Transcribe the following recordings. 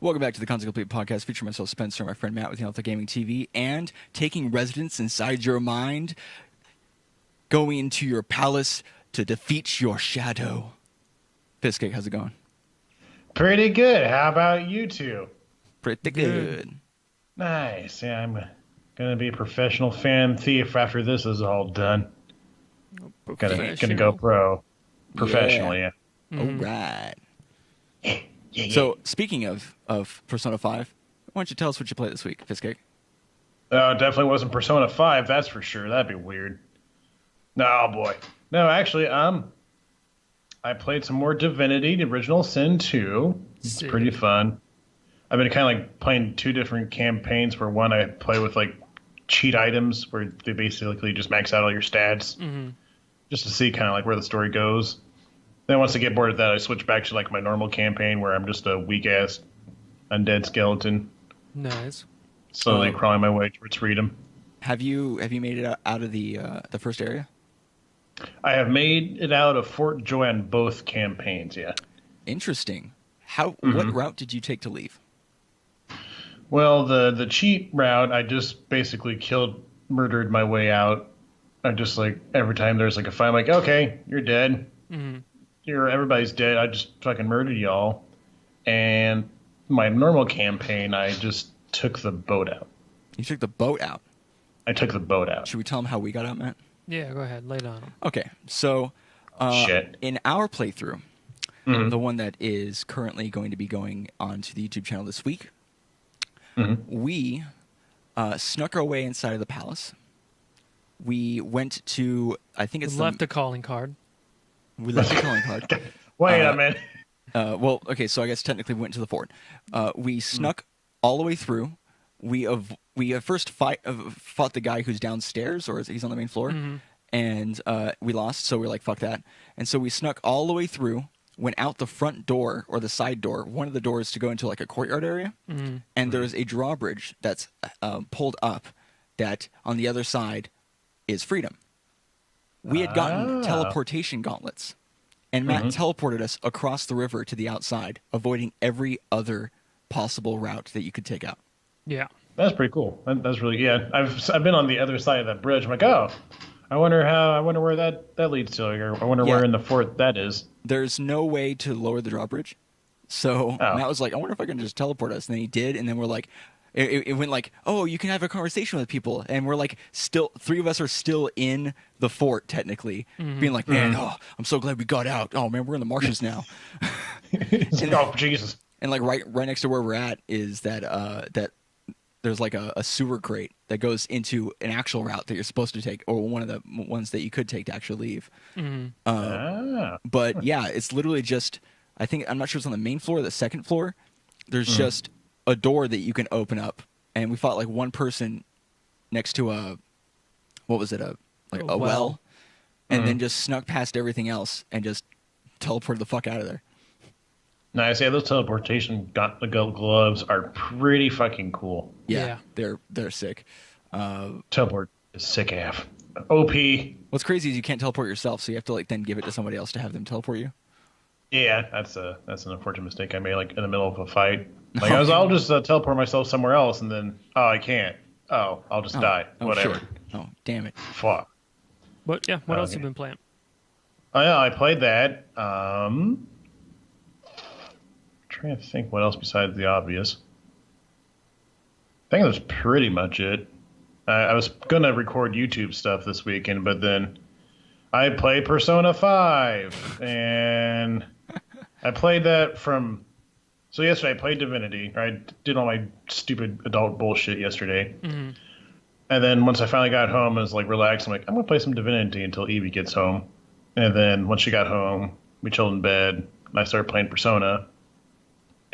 Welcome back to the Console Complete podcast, featuring myself, Spencer, and my friend Matt with Alpha Gaming TV, and taking residence inside your mind, going into your palace to defeat your shadow. Fistcake, how's it going? Pretty good. How about you two? Pretty good. Nice. Yeah, I'm gonna be a professional fan thief after this is all done. Gonna go pro. Professional, yeah. All right. So, speaking of Persona 5, why don't you tell us what you played this week, Fistcake? Oh, it definitely wasn't Persona 5, that's for sure. That'd be weird. No, boy. No, actually, I played some more Divinity, the Original Sin 2. It's pretty fun. I've been kind of like playing two different campaigns where one I play with like cheat items where they basically just max out all your stats just to see kind of like where the story goes. Then once I get bored of that, I switch back to like my normal campaign where I'm just a weak-ass undead skeleton. Nice. Slowly crawling my way towards freedom. Have you made it out of the first area? I have made it out of Fort Joy on both campaigns, yeah. Interesting. What route did you take to leave? Well, the cheat route, I just basically murdered my way out. I just like, every time there's like a fight, I'm like, okay, you're dead. Everybody's dead. I just fucking murdered y'all. And my normal campaign, I just took the boat out. You took the boat out? I took the boat out. Should we tell them how we got out, Matt? Yeah, go ahead. Lay it on them. Okay, so in our playthrough, the one that is currently going to be going onto the YouTube channel this week, we snuck our way inside of the palace. We went to, I think it's left a calling card. We left a calling card. Wait a minute. Well, okay, so I guess technically we went to the fort. We snuck all the way through. We first fought the guy who's downstairs, or he's on the main floor, and we lost, so we were like, fuck that. And so we snuck all the way through, went out the front door, or the side door, one of the doors to go into like a courtyard area, and there's a drawbridge that's pulled up that on the other side is freedom. We had gotten teleportation gauntlets, and Matt teleported us across the river to the outside, avoiding every other possible route that you could take out. Yeah. That's pretty cool. That's really, yeah. I've been on the other side of that bridge. I'm like, oh, I wonder where that leads to. Or I wonder where in the fort that is. There's no way to lower the drawbridge. So Matt was like, I wonder if I can just teleport us. And then he did, and then we're like, it went like, oh, you can have a conversation with people. And we're like, three of us are still in the fort, technically, being like, man, I'm so glad we got out. Oh, man, we're in the marshes now. Oh, Jesus. And like right next to where we're at is that there's like a sewer crate that goes into an actual route that you're supposed to take, or one of the ones that you could take to actually leave. But yeah, it's literally just, I'm not sure it's on the main floor or the second floor. There's just a door that you can open up, and we fought like one person next to a well, and then just snuck past everything else and just teleported the fuck out of there. Nice. Yeah, those teleportation gloves are pretty fucking cool. Yeah. They're sick. Teleport is sick AF. OP. What's crazy is you can't teleport yourself, so you have to like then give it to somebody else to have them teleport you. Yeah, that's an unfortunate mistake I made, like in the middle of a fight. Like I'll just teleport myself somewhere else, and then I can't. Oh, I'll just die. Whatever. Sure. Oh, damn it. Fuck. But yeah, what else have you been playing? Oh yeah, I played that. Trying to think what else besides the obvious. I think that's pretty much it. I was gonna record YouTube stuff this weekend, but then I played Persona 5, and I played that from. So yesterday I played Divinity. I did all my stupid adult bullshit yesterday, and then once I finally got home, I was like relaxed. I'm like, I'm gonna play some Divinity until Evie gets home, and then once she got home, we chilled in bed, and I started playing Persona.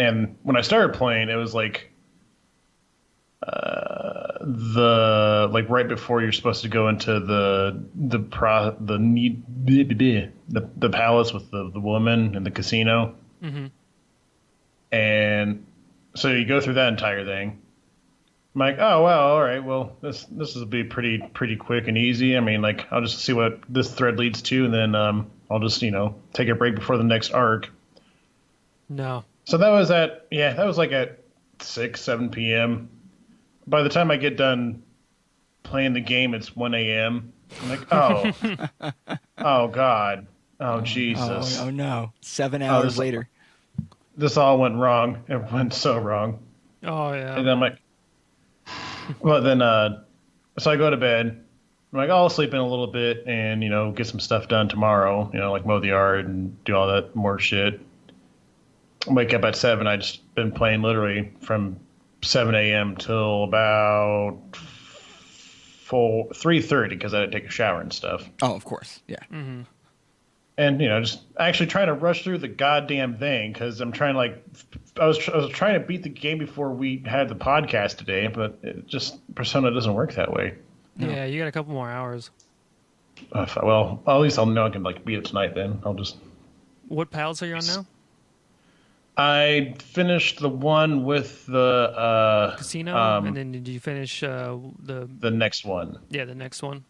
And when I started playing, it was like right before you're supposed to go into the palace with the woman and the casino. And so you go through that entire thing. I'm like, oh well, all right, well this will be pretty quick and easy. I mean, like I'll just see what this thread leads to, and then I'll just take a break before the next arc. No. So that was like at 6, 7 p.m. By the time I get done playing the game, it's 1 a.m. I'm like, oh, oh God, oh Jesus, Oh no! 7 hours later. This all went wrong. It went so wrong. Oh yeah. And then I'm like, well then, so I go to bed. I'm like, I'll sleep in a little bit and get some stuff done tomorrow. Like mow the yard and do all that more shit. Wake up at 7. I just been playing literally from 7 a.m. till about 3:30 because I had to take a shower and stuff. Oh, of course, yeah. Mm-hmm. And just actually trying to rush through the goddamn thing because I'm trying I was trying to beat the game before we had the podcast today, but Persona doesn't work that way. No. Yeah, you got a couple more hours. Well, at least I'll know I can beat it tonight. Then I'll just. What pals are you on now? I finished the one with the casino, and then did you finish the next one? Yeah, the next one.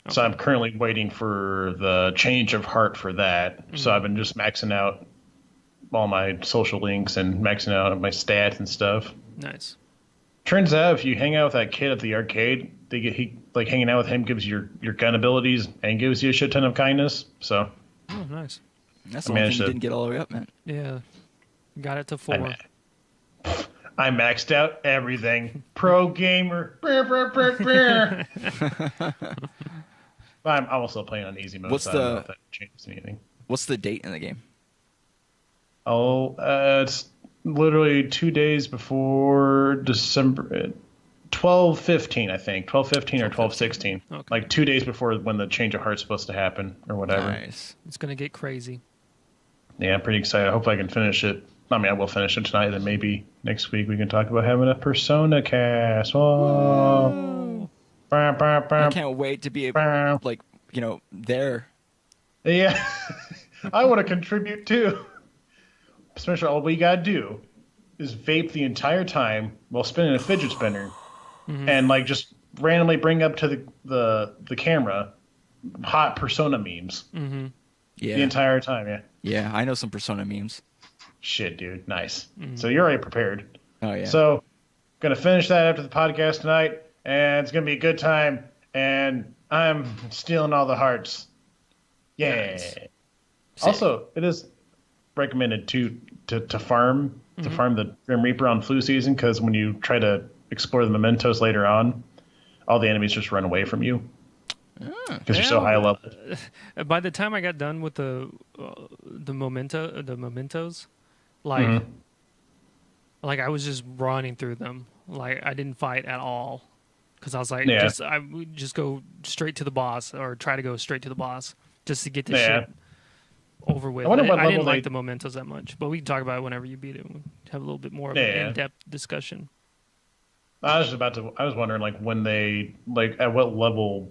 Okay. So I'm currently waiting for the change of heart for that. Mm-hmm. So I've been just maxing out all my social links and maxing out my stats and stuff. Nice. Turns out if you hang out with that kid at the arcade, hanging out with him gives you your gun abilities and gives you a shit ton of kindness. So. Oh, nice. That's the only thing you didn't get all the way up, man. Yeah. Got it to 4. I maxed out everything. Pro gamer. I'm also playing on easy mode. So I don't know if that changes anything. What's the date in the game? Oh, it's literally 2 days before December. 12/15, I think. 12/15 or 12/16. Okay. Like 2 days before when the change of heart's supposed to happen or whatever. Nice. It's going to get crazy. Yeah, I'm pretty excited. I hope I can finish it. I mean, I will finish it tonight, then maybe next week we can talk about having a Persona cast. Whoa. I can't wait to be able, there. Yeah. I want to contribute too. Especially all we got to do is vape the entire time while spinning a fidget spinner and just randomly bring up to the camera hot Persona memes. Mm-hmm. Yeah. The entire time, yeah. Yeah, I know some Persona memes. Shit, dude. Nice. Mm-hmm. So you're already prepared. Oh, yeah. So, going to finish that after the podcast tonight, and it's going to be a good time, and I'm stealing all the hearts. Yeah. Nice. Also, it is recommended to farm the Grim Reaper on flu season, because when you try to explore the mementos later on, all the enemies just run away from you. Because you're so high level. By the time I got done with the mementos, like I was just running through them. Like I didn't fight at all, because I was like, I would just go straight to the boss, or try to go straight to the boss just to get this shit over with. I didn't like the mementos that much, but we can talk about it whenever you beat it. We'll have a little bit more of an in-depth discussion. I was wondering when they at what level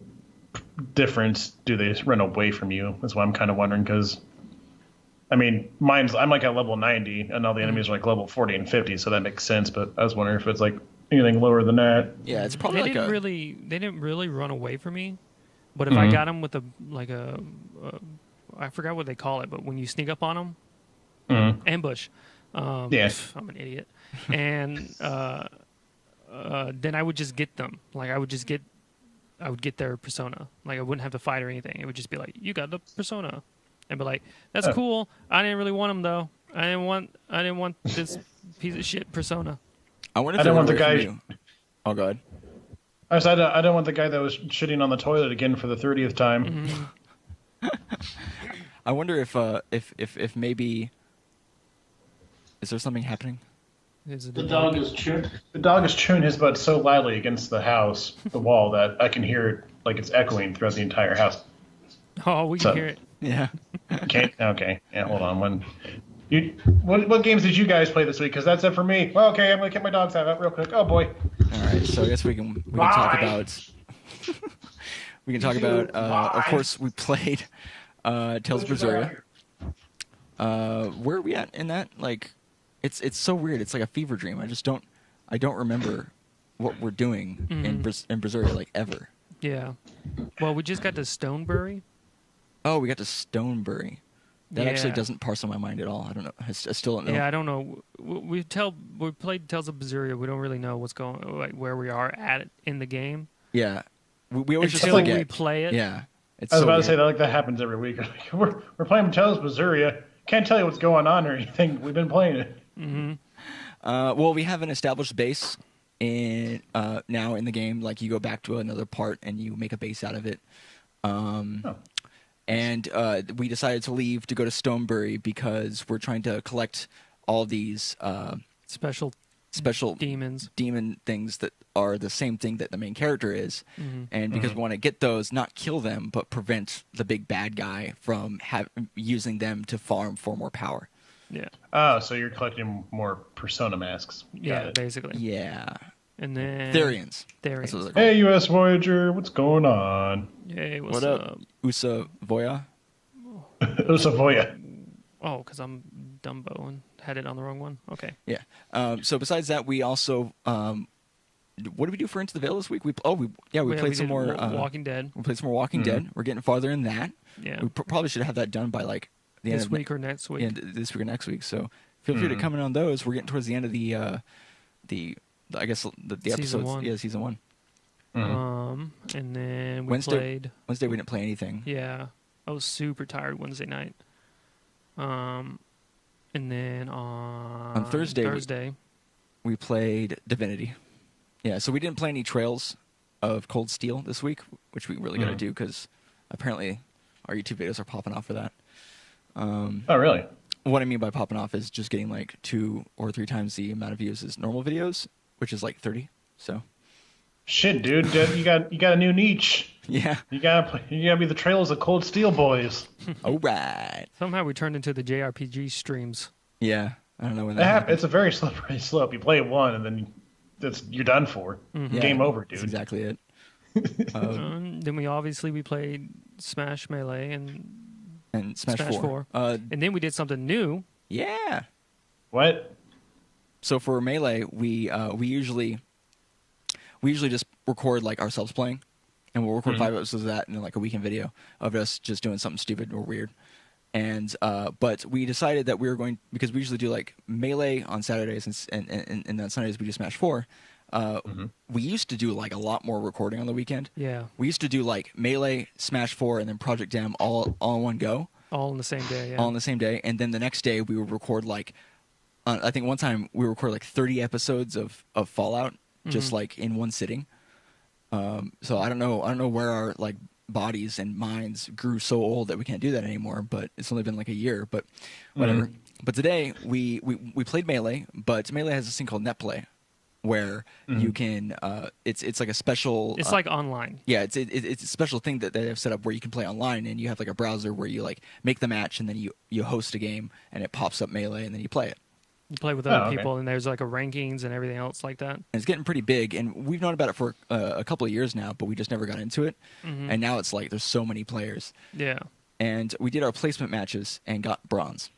difference do they run away from you? That's why I'm kind of wondering, because I mean, I'm at level 90 and all the enemies are level 40 and 50, so that makes sense. But I was wondering if it's anything lower than that. Yeah, it's probably they didn't really run away from me. But if I got them with I forgot what they call it, but when you sneak up on them, ambush. I'm an idiot. And then I would just get them. I would get their persona. I wouldn't have to fight or anything. It would just be like, you got the persona. And be like, that's cool. I didn't really want them though. I didn't want this piece of shit persona. I don't want the guy. Oh god. I don't want the guy that was shitting on the toilet again for the 30th time. Mm-hmm. I wonder if maybe is there something happening? The dog is chewing his butt so loudly against the wall, that I can hear it it's echoing throughout the entire house. Oh, we can hear it. Yeah. Okay. Yeah, hold on. What games did you guys play this week? Because that's it for me. Well, okay, I'm gonna get my dogs out real quick. Oh boy. All right, so I guess we can talk about. We can talk about. Of course, we played Tales of Berseria. Where are we at in that? It's so weird. It's like a fever dream. I don't remember what we're doing in Berseria ever. Yeah. Well, we just got to Stonebury. Oh, we got to Stonebury. That actually doesn't parse on my mind at all. I don't know. I still don't know. Yeah, I don't know. We played Tales of Berseria. We don't really know what's like where we are at in the game. Yeah, we always until just forget. We play it. Yeah, I was about to say that happens every week. We're playing Tales of Berseria. Can't tell you what's going on or anything. We've been playing it. Mm-hmm. Well, we have an established base in now in the game. Like you go back to another part and you make a base out of it. And we decided to leave to go to Stonebury because we're trying to collect all these special demon things that are the same thing that the main character is. Mm-hmm. And because we want to get those, not kill them, but prevent the big bad guy from using them to farm for more power. Yeah. Oh, so you're collecting more persona masks. Yeah, basically. Yeah. And then Therians. Hey, U.S. Voyager, what's going on? Hey, what up? Usa Voya? Usa Voya. Oh, because I'm Dumbo and had it on the wrong one. Okay. Yeah. So besides that, we also what did we do for Into the Veil this week? We played some more Walking Dead. We played some more Walking Dead. We're getting farther in that. Yeah. We probably should have that done by like the end this of week or next week. Yeah, this week or next week. So feel free to come in on those. We're getting towards the end of the I guess the episodes. Season 1. Yeah, season 1. And then we Wednesday played. Wednesday we didn't play anything. Yeah, I was super tired Wednesday night. And then on Thursday we played Divinity. Yeah, so we didn't play any Trails of Cold Steel this week, which we really got to do because apparently our YouTube videos are popping off for that. Oh, really? What I mean by popping off is just getting like 2 or 3 times the amount of views as normal videos, which is like 30. So, shit, dude, you got a new niche. Yeah, you gotta be the Trails of Cold Steel boys. All right. Somehow we turned into the JRPG streams. Yeah, I don't know when that happened. It's a very slippery slope. You play one and then you're done for. Yeah, game over, dude. That's exactly it. Then we played Smash Melee and Smash 4. And then we did something new. Yeah. What? So for Melee, we usually just record like ourselves playing, and we'll record 5 episodes of that and then like a weekend video of us just doing something stupid or weird. And but we decided that we were going, because we usually do like Melee on Saturdays and on Sundays we do Smash 4. We used to do like a lot more recording on the weekend. Yeah. We used to do like Melee, Smash 4, and then Project Dem all in one go. All in the same day, yeah. All in the same day. And then the next day we would record like, I think one time we recorded like 30 episodes of Fallout just like in one sitting. So I don't know where our like bodies and minds grew so old that we can't do that anymore, but it's only been like a year, but whatever. But today we played Melee, but Melee has this thing called NetPlay, where you can it's like a special it's like online. Yeah, it's a special thing that they have set up where you can play online, and you have like a browser where you like make the match and then you host a game and it pops up Melee and then you play it. You play with other people and there's like a rankings and everything else like that. And it's getting pretty big, and we've known about it for a couple of years now, but we just never got into it. And now it's like there's so many players. Yeah. And we did our placement matches and got bronze.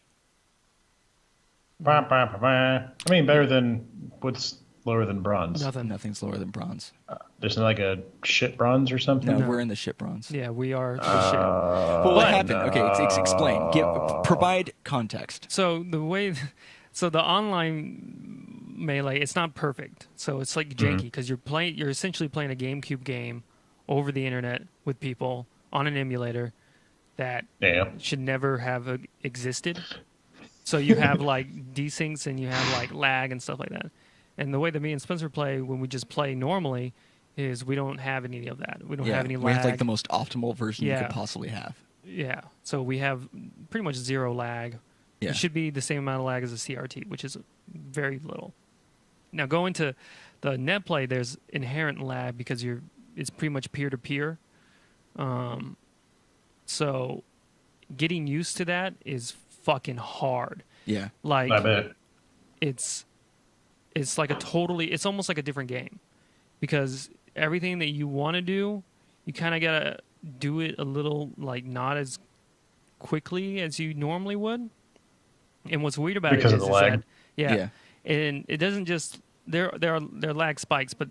I mean, better than what's lower than bronze? Nothing's lower than bronze. There's like a shit bronze or something? No, we're in the shit bronze. Yeah, we are the shit. Well, what happened? Okay, explain. Provide context. So the online Melee, it's not perfect. So it's like janky because you're essentially playing a GameCube game over the internet with people on an emulator that should never have existed. So you have like desyncs and you have like lag and stuff like that. And the way that me and Spencer play when we just play normally is we don't have any of that. We don't have any lag. We have like the most optimal version you could possibly have. Yeah. So we have pretty much zero lag. Yeah. It should be the same amount of lag as a CRT, which is very little. Now going to the net play, there's inherent lag because it's pretty much peer to peer. So getting used to that is fucking hard. Yeah. Like I bet. It's like it's almost like a different game because everything that you want to do, you kind of got to do it a little like not as quickly as you normally would. And what's weird about because it is the lag. That, and it doesn't just there are lag spikes, but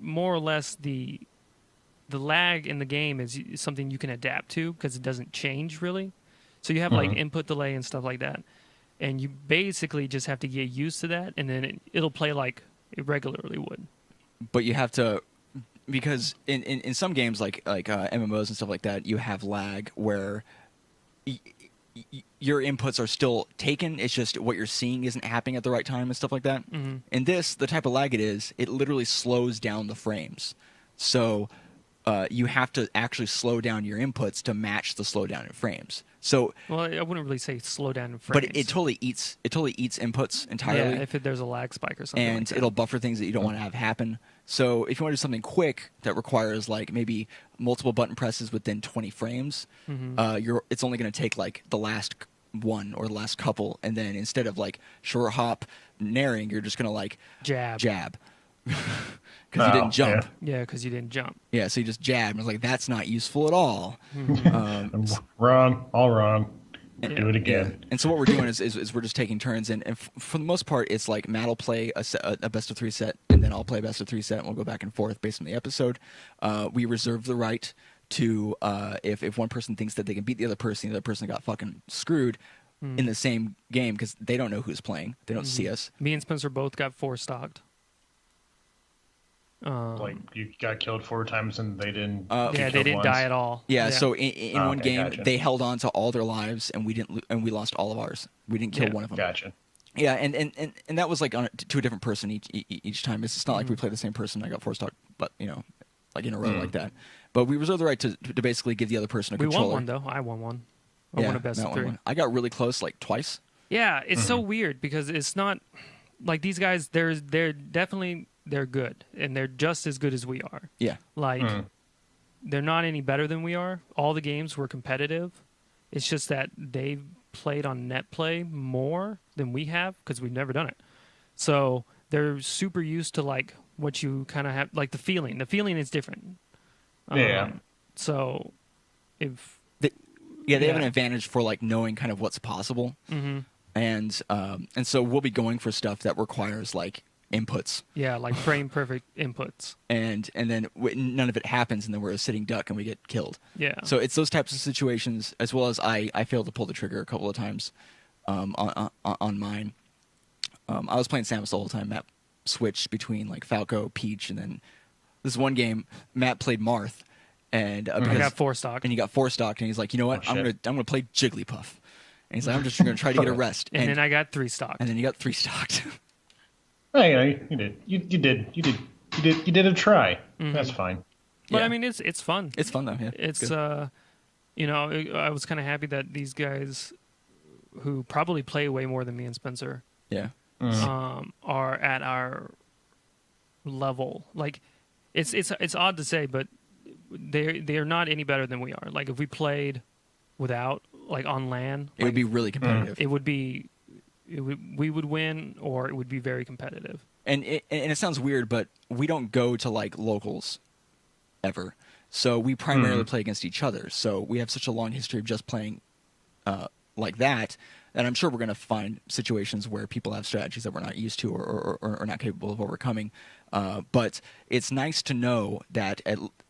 more or less the lag in the game is something you can adapt to because it doesn't change really. So you have like input delay and stuff like that, and you basically just have to get used to that, and then it'll play like it regularly would. But you have to, because in some games like MMOs and stuff like that, you have lag where your inputs are still taken. It's just what you're seeing isn't happening at the right time and stuff like that. Mm-hmm. In this, the type of lag it literally slows down the frames. So you have to actually slow down your inputs to match the slowdown in frames. So, well, I wouldn't really say slow down in frames, but it totally eats inputs entirely. Yeah, if there's a lag spike or something, and like that. It'll buffer things that you don't want to have happen. So if you want to do something quick that requires like maybe multiple button presses within 20 frames, it's only going to take like the last one or the last couple, and then instead of like short hop naring, you're just going to like jab. Because you didn't jump. Yeah, because you didn't jump. Yeah, so you just jab. And I was like, that's not useful at all. Wrong. All wrong. Do it again. Yeah. And so what we're doing is we're just taking turns. And for the most part, it's like Matt will play a best of 3 set, and then I'll play a best of 3 set, and we'll go back and forth based on the episode. We reserve the right to, if one person thinks that they can beat the other person got fucking screwed in the same game because they don't know who's playing. They don't see us. Me and Spencer both got 4-stocked. Like you got killed 4 times and they didn't. They didn't die at all. Yeah, so in one game gotcha. they held on to all their lives and we lost all of ours. We didn't kill one of them. Gotcha. Yeah, and that was like to a different person each time. It's not like we play the same person. I got 4 stock, but like in a row like that. But we reserve the right to basically give the other person a controller. We won one though. I won one. I won a best of 3. I got really close like twice. Yeah, it's so weird because it's not like these guys. They're definitely. They're good, and they're just as good as we are. Yeah. Like, they're not any better than we are. All the games were competitive. It's just that they've played on net play more than we have because we've never done it. So they're super used to, like, what you kind of have, like, the feeling. The feeling is different. So if... They have an advantage for, like, knowing kind of what's possible. Mm-hmm. And so we'll be going for stuff that requires, like, inputs. Yeah, like frame perfect inputs. And then none of it happens, and then we're a sitting duck and we get killed. Yeah. So it's those types of situations, as well as I failed to pull the trigger a couple of times on mine. I was playing Samus the whole time. Matt switched between like Falco, Peach, and then this one game Matt played Marth, and I got 4-stocked. And he got 4-stocked, and he's like, you know what? I'm gonna play Jigglypuff. And he's like, I'm just gonna try to get a rest. And then I got 3-stocked. And then you got 3-stocked. Hey, you did. You did a try. That's fine. But I mean, it's fun. It's fun though. Yeah. It's I was kind of happy that these guys, who probably play way more than me and Spencer, are at our level. Like, it's odd to say, but they're not any better than we are. Like, if we played without, like, on LAN, it would be really competitive. It would be. We would win, or it would be very competitive. And it sounds weird, but we don't go to like locals ever. So we primarily play against each other. So we have such a long history of just playing like that. And I'm sure we're going to find situations where people have strategies that we're not used to or not capable of overcoming. But it's nice to know that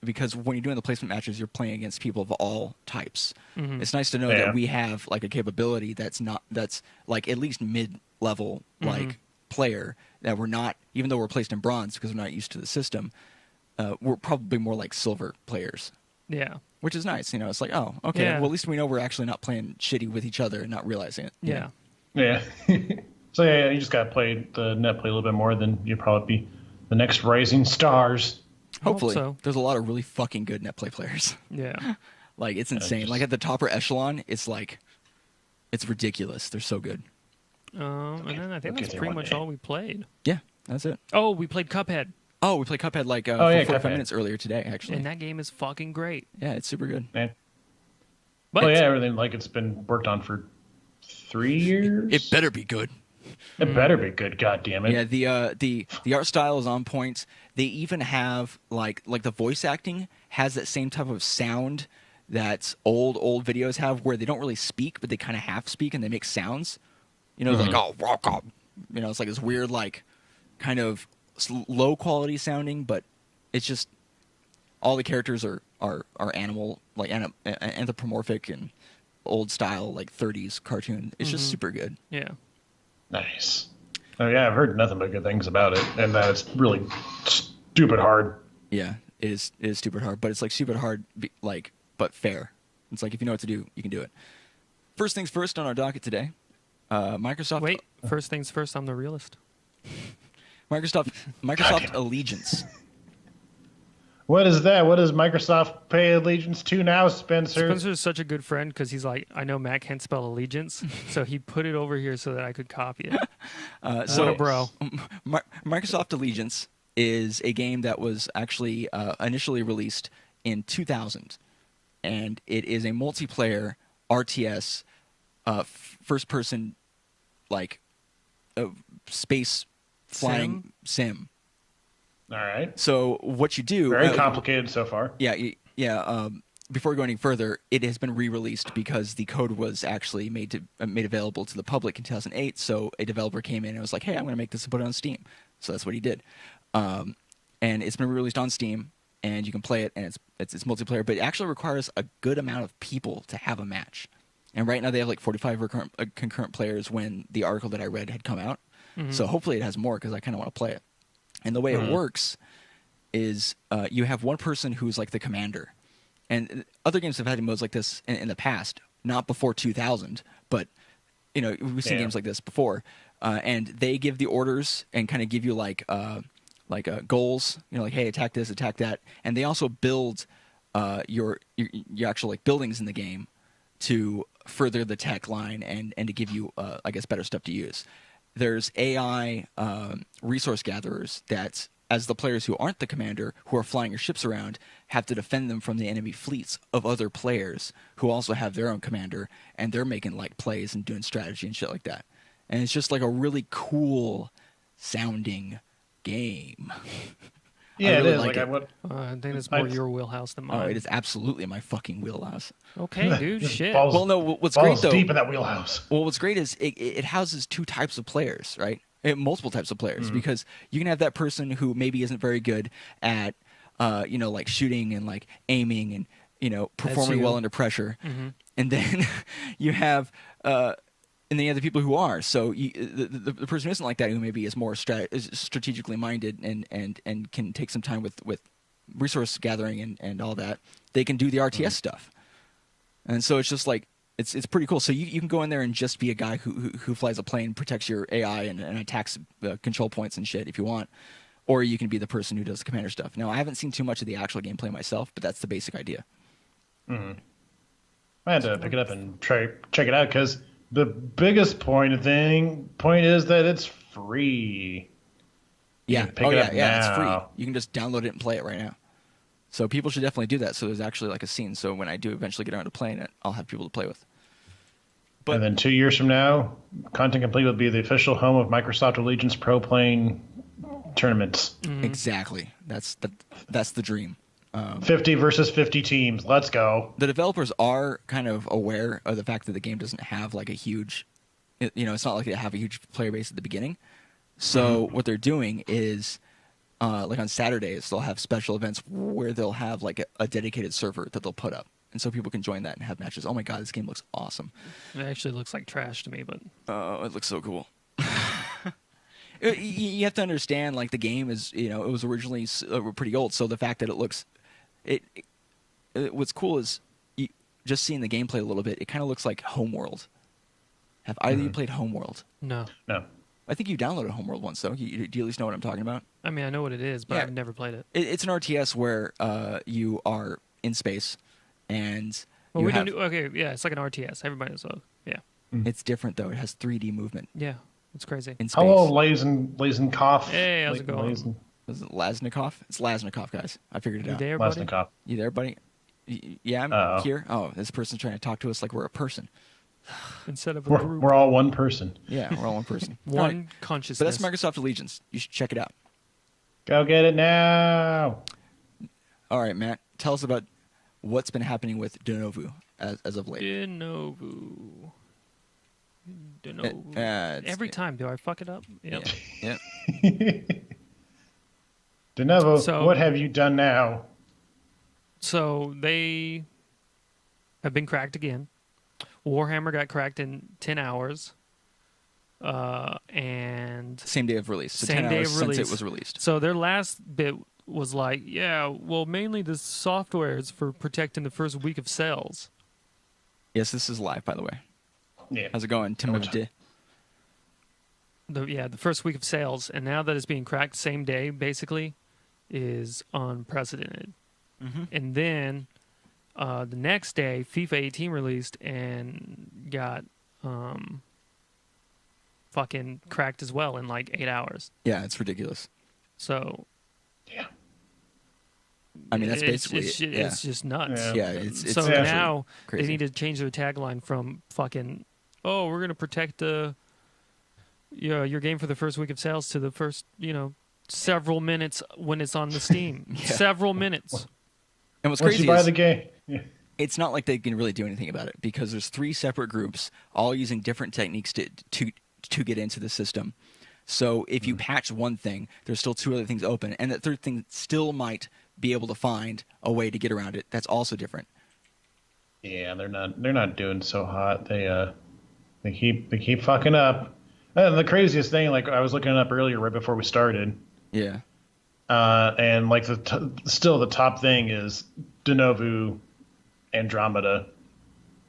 because when you're doing the placement matches, you're playing against people of all types. Mm-hmm. It's nice to know that we have like a capability that's like at least mid-level like player, that we're not, even though we're placed in bronze because we're not used to the system, we're probably more like silver players. Yeah. Which is nice, it's like, oh, okay, well, at least we know we're actually not playing shitty with each other and not realizing it. Yeah. Yeah. So, you just got to play the net play a little bit more, then you'll probably be the next rising stars. Hopefully. So. There's a lot of really fucking good net play players. Yeah. Like, it's insane. Like, at the topper echelon, it's like, it's ridiculous. They're so good. And then I think that's pretty much all we played. Yeah, that's it. Oh, we played Cuphead. Oh, we played Cuphead like for 45 minutes earlier today, actually. And that game is fucking great. Yeah, it's super good. Yeah. But everything like it's been worked on for 3 years. It better be good. It better be good. God damn it. Yeah, the art style is on point. They even have like the voice acting has that same type of sound that old videos have, where they don't really speak, but they kind of half speak and they make sounds. Like rock up. It's like this weird like kind of low quality sounding, but it's just all the characters are animal, like anthropomorphic, and old style like 30s cartoon. It's just super good. Yeah. Nice. Oh yeah, I've heard nothing but good things about it, and that it's really stupid hard. Yeah, it is. It is stupid hard, but it's like stupid hard, but fair. It's like if you know what to do, you can do it. First things first on our docket today. Microsoft. Wait, first things first. I'm the realist. Microsoft Allegiance. What is that? What does Microsoft pay allegiance to now, Spencer? Spencer's such a good friend because he's like, I know Matt can't spell allegiance, so he put it over here so that I could copy it. So, bro. Microsoft Allegiance is a game that was actually initially released in 2000, and it is a multiplayer RTS, first-person, like, space flying sim. All right. So what you do... Very complicated so far. Yeah. Before we go any further, it has been re-released because the code was actually made available to the public in 2008. So a developer came in and was like, "Hey, I'm going to make this and put it on Steam." So that's what he did, and it's been re-released on Steam, and you can play it, and it's multiplayer, but it actually requires a good amount of people to have a match. And right now they have like 45 concurrent players when the article that I read had come out. So hopefully it has more because I kind of want to play it. And the way it works is you have one person who's like the commander. And other games have had modes like this in the past, not before 2000, but we've seen games like this before. And they give the orders and kind of give you like goals, like, hey, attack this, attack that. And they also build your actual like buildings in the game to further the tech line and to give you, I guess, better stuff to use. There's AI resource gatherers that, as the players who aren't the commander, who are flying your ships around, have to defend them from the enemy fleets of other players who also have their own commander, and they're making like plays and doing strategy and shit like that. And it's just like a really cool sounding game. Yeah, really it is. like it. I think it's more your wheelhouse than mine. Oh, it is absolutely my fucking wheelhouse. Okay, dude, shit. Well, no, what's great though? Deep in that wheelhouse. Well, what's great is it houses two types of players, right? Multiple types of players, because you can have that person who maybe isn't very good at, like shooting and like aiming and performing well under pressure, and then you have and then you have the people who are. So the person who isn't like that, who maybe is more is strategically minded and can take some time with resource gathering and all that, they can do the RTS stuff. And so it's just like it's pretty cool. So you can go in there and just be a guy who flies a plane, protects your AI, and attacks control points and shit if you want. Or you can be the person who does the commander stuff. Now, I haven't seen too much of the actual gameplay myself, but that's the basic idea. I had to pick it up and check it out because the biggest point is that it's free. Yeah. Pick it up now. It's free. You can just download it and play it right now. So people should definitely do that. So there's actually like a scene. So when I do eventually get around to playing it, I'll have people to play with. But, and then 2 years from now, Content Complete will be the official home of Microsoft Allegiance Pro Playing tournaments. Exactly. That's the dream. 50 versus 50 teams. Let's go. The developers are kind of aware of the fact that the game doesn't have like a huge, it's not like they have a huge player base at the beginning. So what they're doing is, like on Saturdays, they'll have special events where they'll have like a dedicated server that they'll put up. And so people can join that and have matches. Oh my God, this game looks awesome. It actually looks like trash to me, but... Oh, it looks so cool. You have to understand, like, the game is, it was originally pretty old. So the fact that it looks... what's cool is just seeing the gameplay a little bit, it kind of looks like Homeworld. Have either of you played Homeworld? No. I think you downloaded Homeworld once, though. Do you at least know what I'm talking about? I mean, I know what it is, but I've never played it. It's an RTS where you are in space, and it's like an RTS. Everybody knows that. Yeah. It's different, though. It has 3D movement. Yeah, it's crazy. In space. Hello, Lazenkopf. Hey, how's it going? Is it Laznikov? It's Laznikov, guys. I figured it out. There, buddy? Laznikov. You there, buddy? Yeah, I'm here. Oh, this person's trying to talk to us like we're a person. Instead of group. We're all one person. Yeah, we're all one person. One consciousness. But that's Microsoft Allegiance. You should check it out. Go get it now. All right, Matt. Tell us about what's been happening with Denuvo as of late. Denuvo. Every time, do I fuck it up? Yep. Yeah. Denuvo, what have you done now? So they have been cracked again. Warhammer got cracked in 10 hours. And same day of release. So same 10 day hours of release. since it was released. So their last bit was like, yeah, well, mainly the software is for protecting the first week of sales. Yes, this is live, by the way. Yeah. How's it going, Tim? The first week of sales, and now that it's being cracked same day, basically, is unprecedented. Mm-hmm. And then the next day, FIFA 18 released and got fucking cracked as well in like 8 hours. Yeah, it's ridiculous. So, yeah. I mean, that's basically it's just nuts. Yeah, it's so now crazy. they need to change their tagline from fucking, oh, we're gonna protect your game for the first week of sales to the first, several minutes when it's on the Steam. Yeah. Several minutes. And what's Once crazy you buy is the game, yeah. It's not like they can really do anything about it because there's 3 separate groups all using different techniques to get into the system. So if you patch one thing, there's still 2 other things open, and that third thing still might be able to find a way to get around it. That's also different. Yeah, they're not doing so hot. They keep fucking up. And the craziest thing, like I was looking it up earlier right before we started. Yeah. And like still the top thing is Denuvo Andromeda.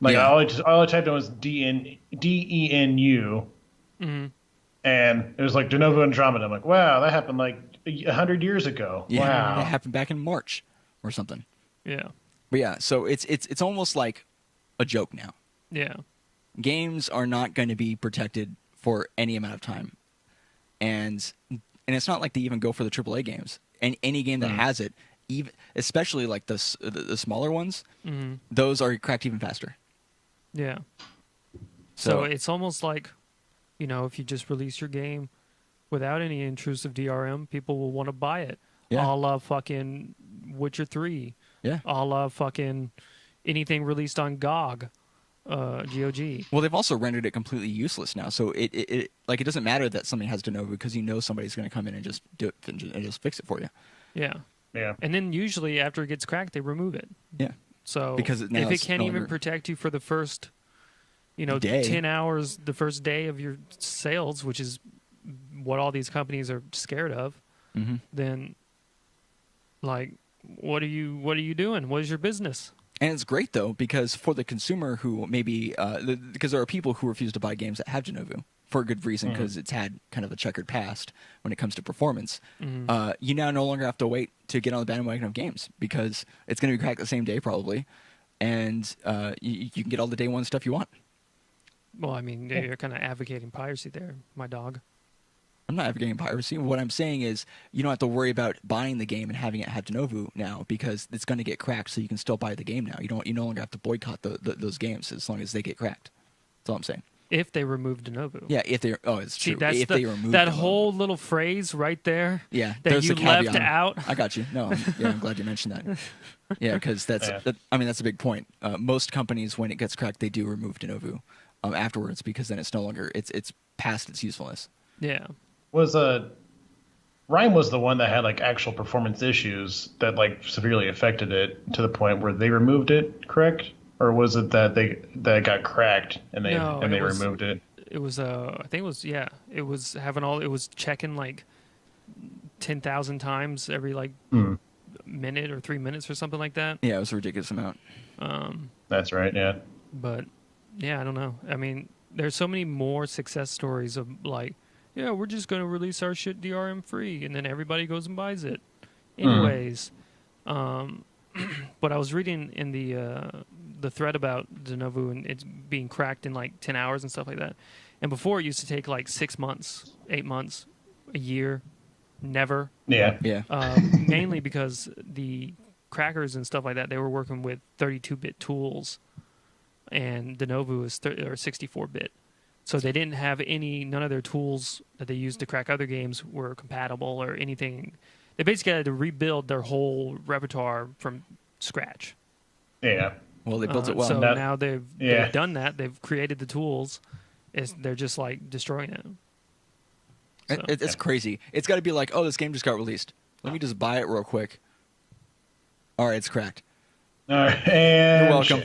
Like all I typed in was DENU. Mm-hmm. And it was like Denuvo Andromeda. I'm like, wow, that happened like 100 years ago. Yeah, wow. it happened back in March or something. Yeah. But yeah, so it's almost like a joke now. Yeah. Games are not going to be protected for any amount of time. And it's not like they even go for the AAA games. And any game that has it, even especially like the smaller ones, those are cracked even faster. Yeah. So it's almost like, if you just release your game without any intrusive DRM, people will want to buy it. Yeah. A la fucking Witcher 3. Yeah. A la fucking anything released on GOG. GOG. Well, they've also rendered it completely useless now. So it doesn't matter that something has Denuvo because somebody's going to come in and just do it and just fix it for you. Yeah. Yeah. And then usually after it gets cracked, they remove it. Yeah. So because if it can't even protect you for the first, day. 10 hours, the first day of your sales, which is what all these companies are scared of, then like, what are you doing? What is your business? And it's great, though, because for the consumer who maybe because there are people who refuse to buy games that have Denuvo for a good reason because it's had kind of a checkered past when it comes to performance. You now no longer have to wait to get on the bandwagon of games because it's going to be cracked the same day probably, and you can get all the day one stuff you want. Well, I mean, you're kind of advocating piracy there, my dog. I'm not advocating piracy. What I'm saying is you don't have to worry about buying the game and having it have Denuvo now because it's going to get cracked, so you can still buy the game now. You no longer have to boycott those games as long as they get cracked. That's all I'm saying. If they remove Denuvo. Yeah, if they it's true. That's they remove that Denuvo. whole little phrase right there. Yeah, that you left out. I got you. No, I'm glad you mentioned that. Yeah, because that's a big point. Most companies, when it gets cracked, they do remove Denuvo afterwards because then it's no longer it's past its usefulness. Yeah. Rhyme was the one that had like actual performance issues that like severely affected it to the point where they removed it, correct? Or was it that it got cracked and they removed it? It was I think it was it was checking like 10,000 times every like minute or 3 minutes or something like that. Yeah, it was a ridiculous amount. That's right, yeah. But yeah, I don't know. I mean, there's so many more success stories of like, yeah, we're just going to release our shit DRM free, and then everybody goes and buys it. Anyways, but I was reading in the thread about Denuvo and it's being cracked in like 10 hours and stuff like that. And before it used to take like 6 months, 8 months, a year, never. Yeah. Yeah. Mainly because the crackers and stuff like that, they were working with 32-bit tools, and Denuvo is 64-bit. So they didn't have none of their tools that they used to crack other games were compatible or anything. They basically had to rebuild their whole repertoire from scratch. Yeah. Well, they built it well. So now they've done that. They've created the tools. They're just like destroying it. So. It's crazy. It's got to be like, oh, this game just got released. Let me just buy it real quick. All right, it's cracked. All right, and you're welcome.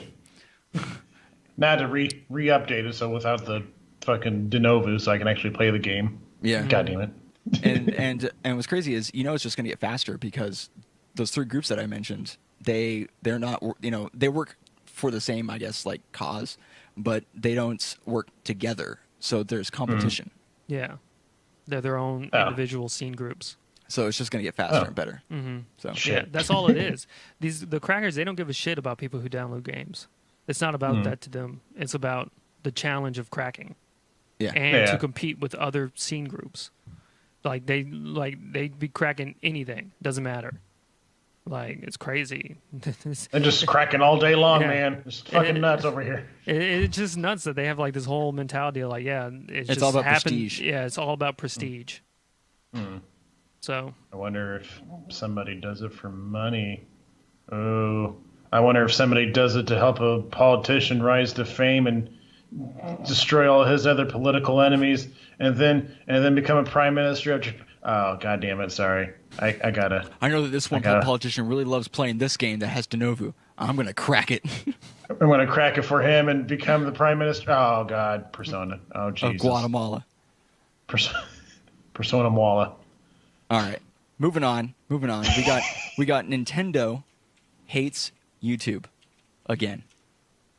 Now to re-update it, so without the fucking Denuvo, so I can actually play the game. Yeah. God damn it. and what's crazy is it's just going to get faster because those 3 groups that I mentioned, they're not they work for the same, I guess, like cause, but they don't work together. So there's competition. Yeah, they're their own individual scene groups. So it's just going to get faster and better. So yeah, that's all it is. The crackers, they don't give a shit about people who download games. It's not about that to them. It's about the challenge of cracking. Yeah. And to compete with other scene groups. Like they'd be cracking anything. Doesn't matter. Like, it's crazy. They're just cracking all day long, man. It's fucking nuts over here. It's just nuts that they have like this whole mentality of like, it's just all about prestige. Yeah, it's all about prestige. So I wonder if somebody does it for money. Oh, I wonder if somebody does it to help a politician rise to fame and destroy all his other political enemies, and then become a prime minister of Japan. Oh, God damn it! Sorry, I gotta. I know that this one politician really loves playing this game that has Denuvo. I'm gonna crack it. I'm gonna crack it for him and become the prime minister. Oh God, Persona. Oh Jesus. Of Guatemala. Persona Mwala. All right, moving on. We got Nintendo hates YouTube again.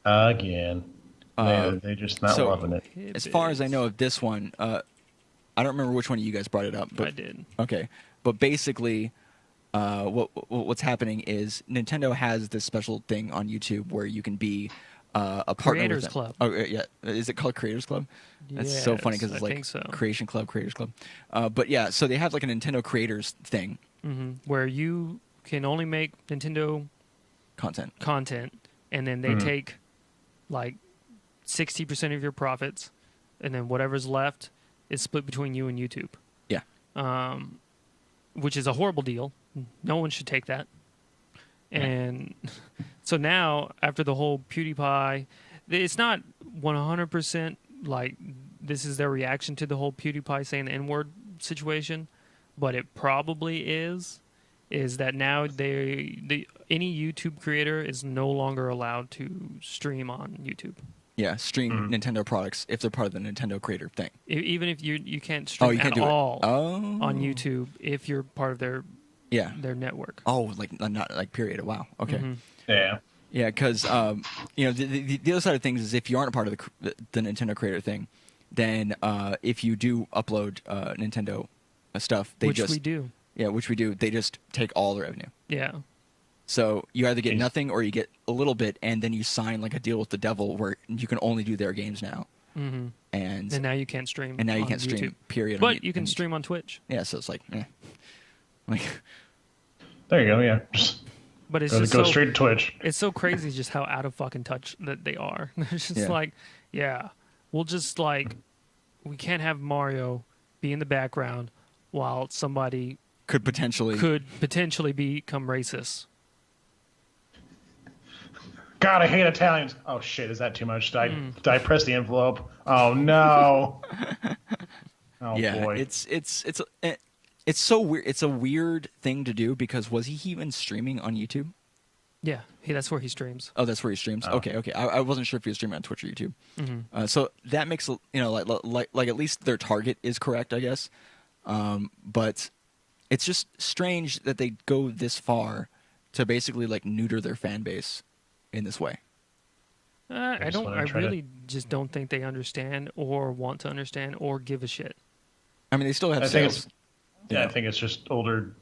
They're just not loving it. As far as I know of this one, I don't remember which one of you guys brought it up. But, I did. Okay, but basically, what's happening is Nintendo has this special thing on YouTube where you can be a partner Creators with them. Club. Oh yeah, is it called Creators Club? That's so funny because it's like Creation Club, Creators Club. But yeah, so they have like a Nintendo Creators thing where you can only make Nintendo content, and then they take like 60% of your profits, and then whatever's left is split between you and YouTube. Yeah. Which is a horrible deal. No one should take that. And so now, after the whole PewDiePie, it's not 100% like this is their reaction to the whole PewDiePie saying the N-word situation, but it probably is that now any YouTube creator is no longer allowed to stream on YouTube. Yeah, stream Nintendo products if they're part of the Nintendo Creator thing. Even if you can't stream at all on YouTube if you're part of their network. Oh, not like period. Wow. Okay. Yeah. Yeah, because the other side of things is if you aren't a part of the Nintendo Creator thing, then if you do upload Nintendo stuff, which we do. Yeah, which we do. They just take all the revenue. Yeah. So you either get nothing or you get a little bit, and then you sign like a deal with the devil where you can only do their games now. And now you can't stream. And now you can't YouTube. stream. Period. But you can stream on Twitch. Yeah, so it's like, there you go. Yeah. But it's just go straight to Twitch. It's so crazy just how out of fucking touch that they are. It's just we'll just we can't have Mario be in the background while somebody could potentially become racist. God, I hate Italians. Oh shit, is that too much? Did I press the envelope? Oh no. Oh yeah, boy. It's so weird. It's a weird thing to do because was he even streaming on YouTube? Yeah, that's where he streams. Oh, that's where he streams. Oh. Okay. I wasn't sure if he was streaming on Twitch or YouTube. So that makes like at least their target is correct, I guess. But it's just strange that they go this far to basically like neuter their fan base in this way. I really just don't think they understand or want to understand or give a shit. I mean, they still have sales. I think it's just older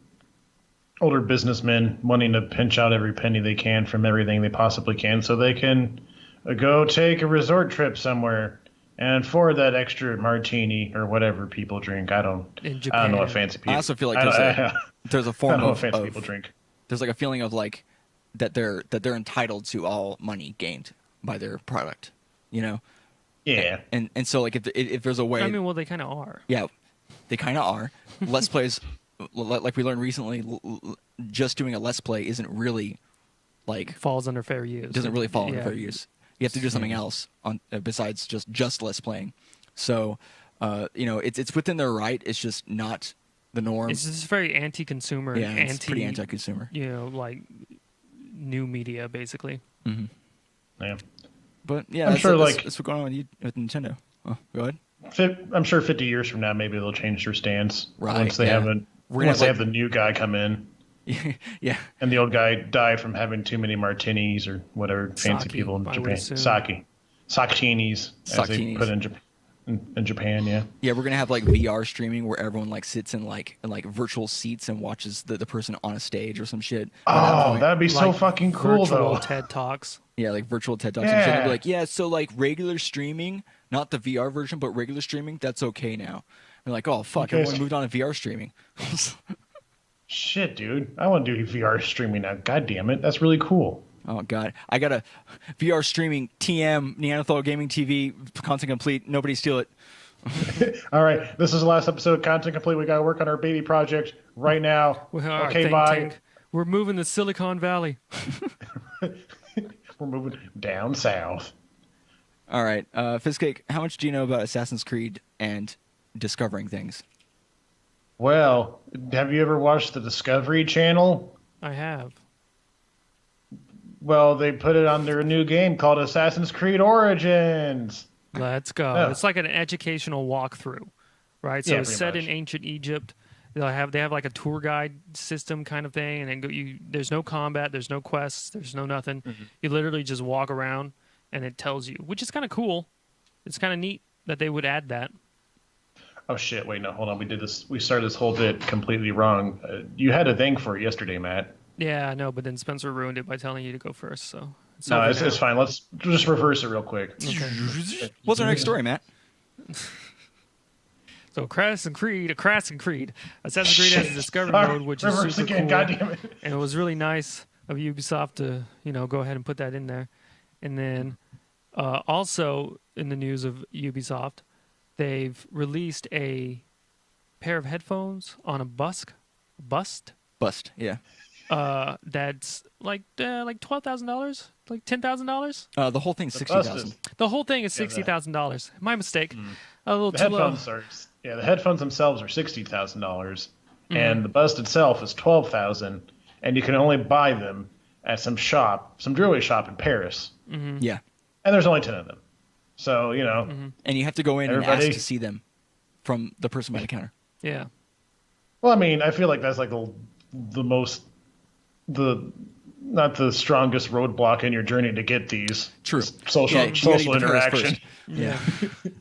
businessmen wanting to pinch out every penny they can from everything they possibly can so they can go take a resort trip somewhere and for that extra martini or whatever people drink. I don't know what fancy people. I also feel like there's a form of fancy people drink. There's like a feeling of like that they're entitled to all money gained by their product, Yeah. And so like if there's a way. I mean, well, they kind of are. Yeah, they kind of are. Let's plays, like we learned recently, just doing a Let's Play isn't really like falls under fair use. Doesn't really fall under fair use. You have to do something else besides just Let's Playing. So, it's within their right. It's just not the norm. It's just very anti-consumer. Yeah, it's pretty anti-consumer. Like new media, basically. Mm-hmm. Yeah. But yeah, I'm sure that's what's going on with Nintendo. Oh, go ahead. I'm sure 50 years from now, maybe they'll change their stance Right, once they yeah. have the new guy come in. Yeah. And the old guy die from having too many martinis or whatever fancy people in Japan. Saketinis, as they put in Japan, yeah. Yeah, we're gonna have like VR streaming where everyone like sits in like virtual seats and watches the person on a stage or some shit. Oh, that'd be so fucking cool though. Virtual TED Talks. Yeah, like virtual TED Talks. Yeah. And shit. They'd be like, yeah, so like regular streaming, not the VR version, but regular streaming, that's okay now. They're like, oh fuck, everyone moved on to VR streaming. Shit, dude. I want to do VR streaming now. God damn it. That's really cool. Oh, God. I got a VR streaming TM, Neanderthal Gaming TV, content complete. Nobody steal it. All right. This is the last episode of Content Complete. We got to work on our baby project right now. Okay, bye. Tank. We're moving to Silicon Valley. We're moving down south. All right. Fizzcake, how much do you know about Assassin's Creed and discovering things? Well, have you ever watched the Discovery Channel? I have. Well, they put it on their new game called Assassin's Creed Origins. Let's go. Yeah. It's like an educational walkthrough, right? So it's set in ancient Egypt. They have like a tour guide system kind of thing, and then there's no combat, there's no quests, there's no nothing. Mm-hmm. You literally just walk around, and it tells you, which is kind of cool. It's kind of neat that they would add that. Oh shit! Wait, no, hold on. We started this whole bit completely wrong. You had a thing for it yesterday, Matt. Yeah, I know, but then Spencer ruined it by telling you to go first. So it's fine. Let's just reverse it real quick. Okay. What's our next story, Matt? So Assassin's Creed. Assassin's Creed has a discovery mode, which is super cool. Goddamn it. And it was really nice of Ubisoft to go ahead and put that in there. And then also in the news of Ubisoft, they've released a pair of headphones on a bust, yeah. That's like $12,000, like $10,000. The whole thing's $60,000. The whole thing is $60,000. My mistake. A little the too low. The headphones themselves are $60,000, and the bust itself is $12,000, and you can only buy them at some jewelry shop in Paris. Mm-hmm. Yeah, and there's only 10 of them, so and you have to go in and ask to see them from the person by the counter. Yeah. Well, I mean, I feel like that's like not the strongest roadblock in your journey to get these. True. Social interaction. Yeah.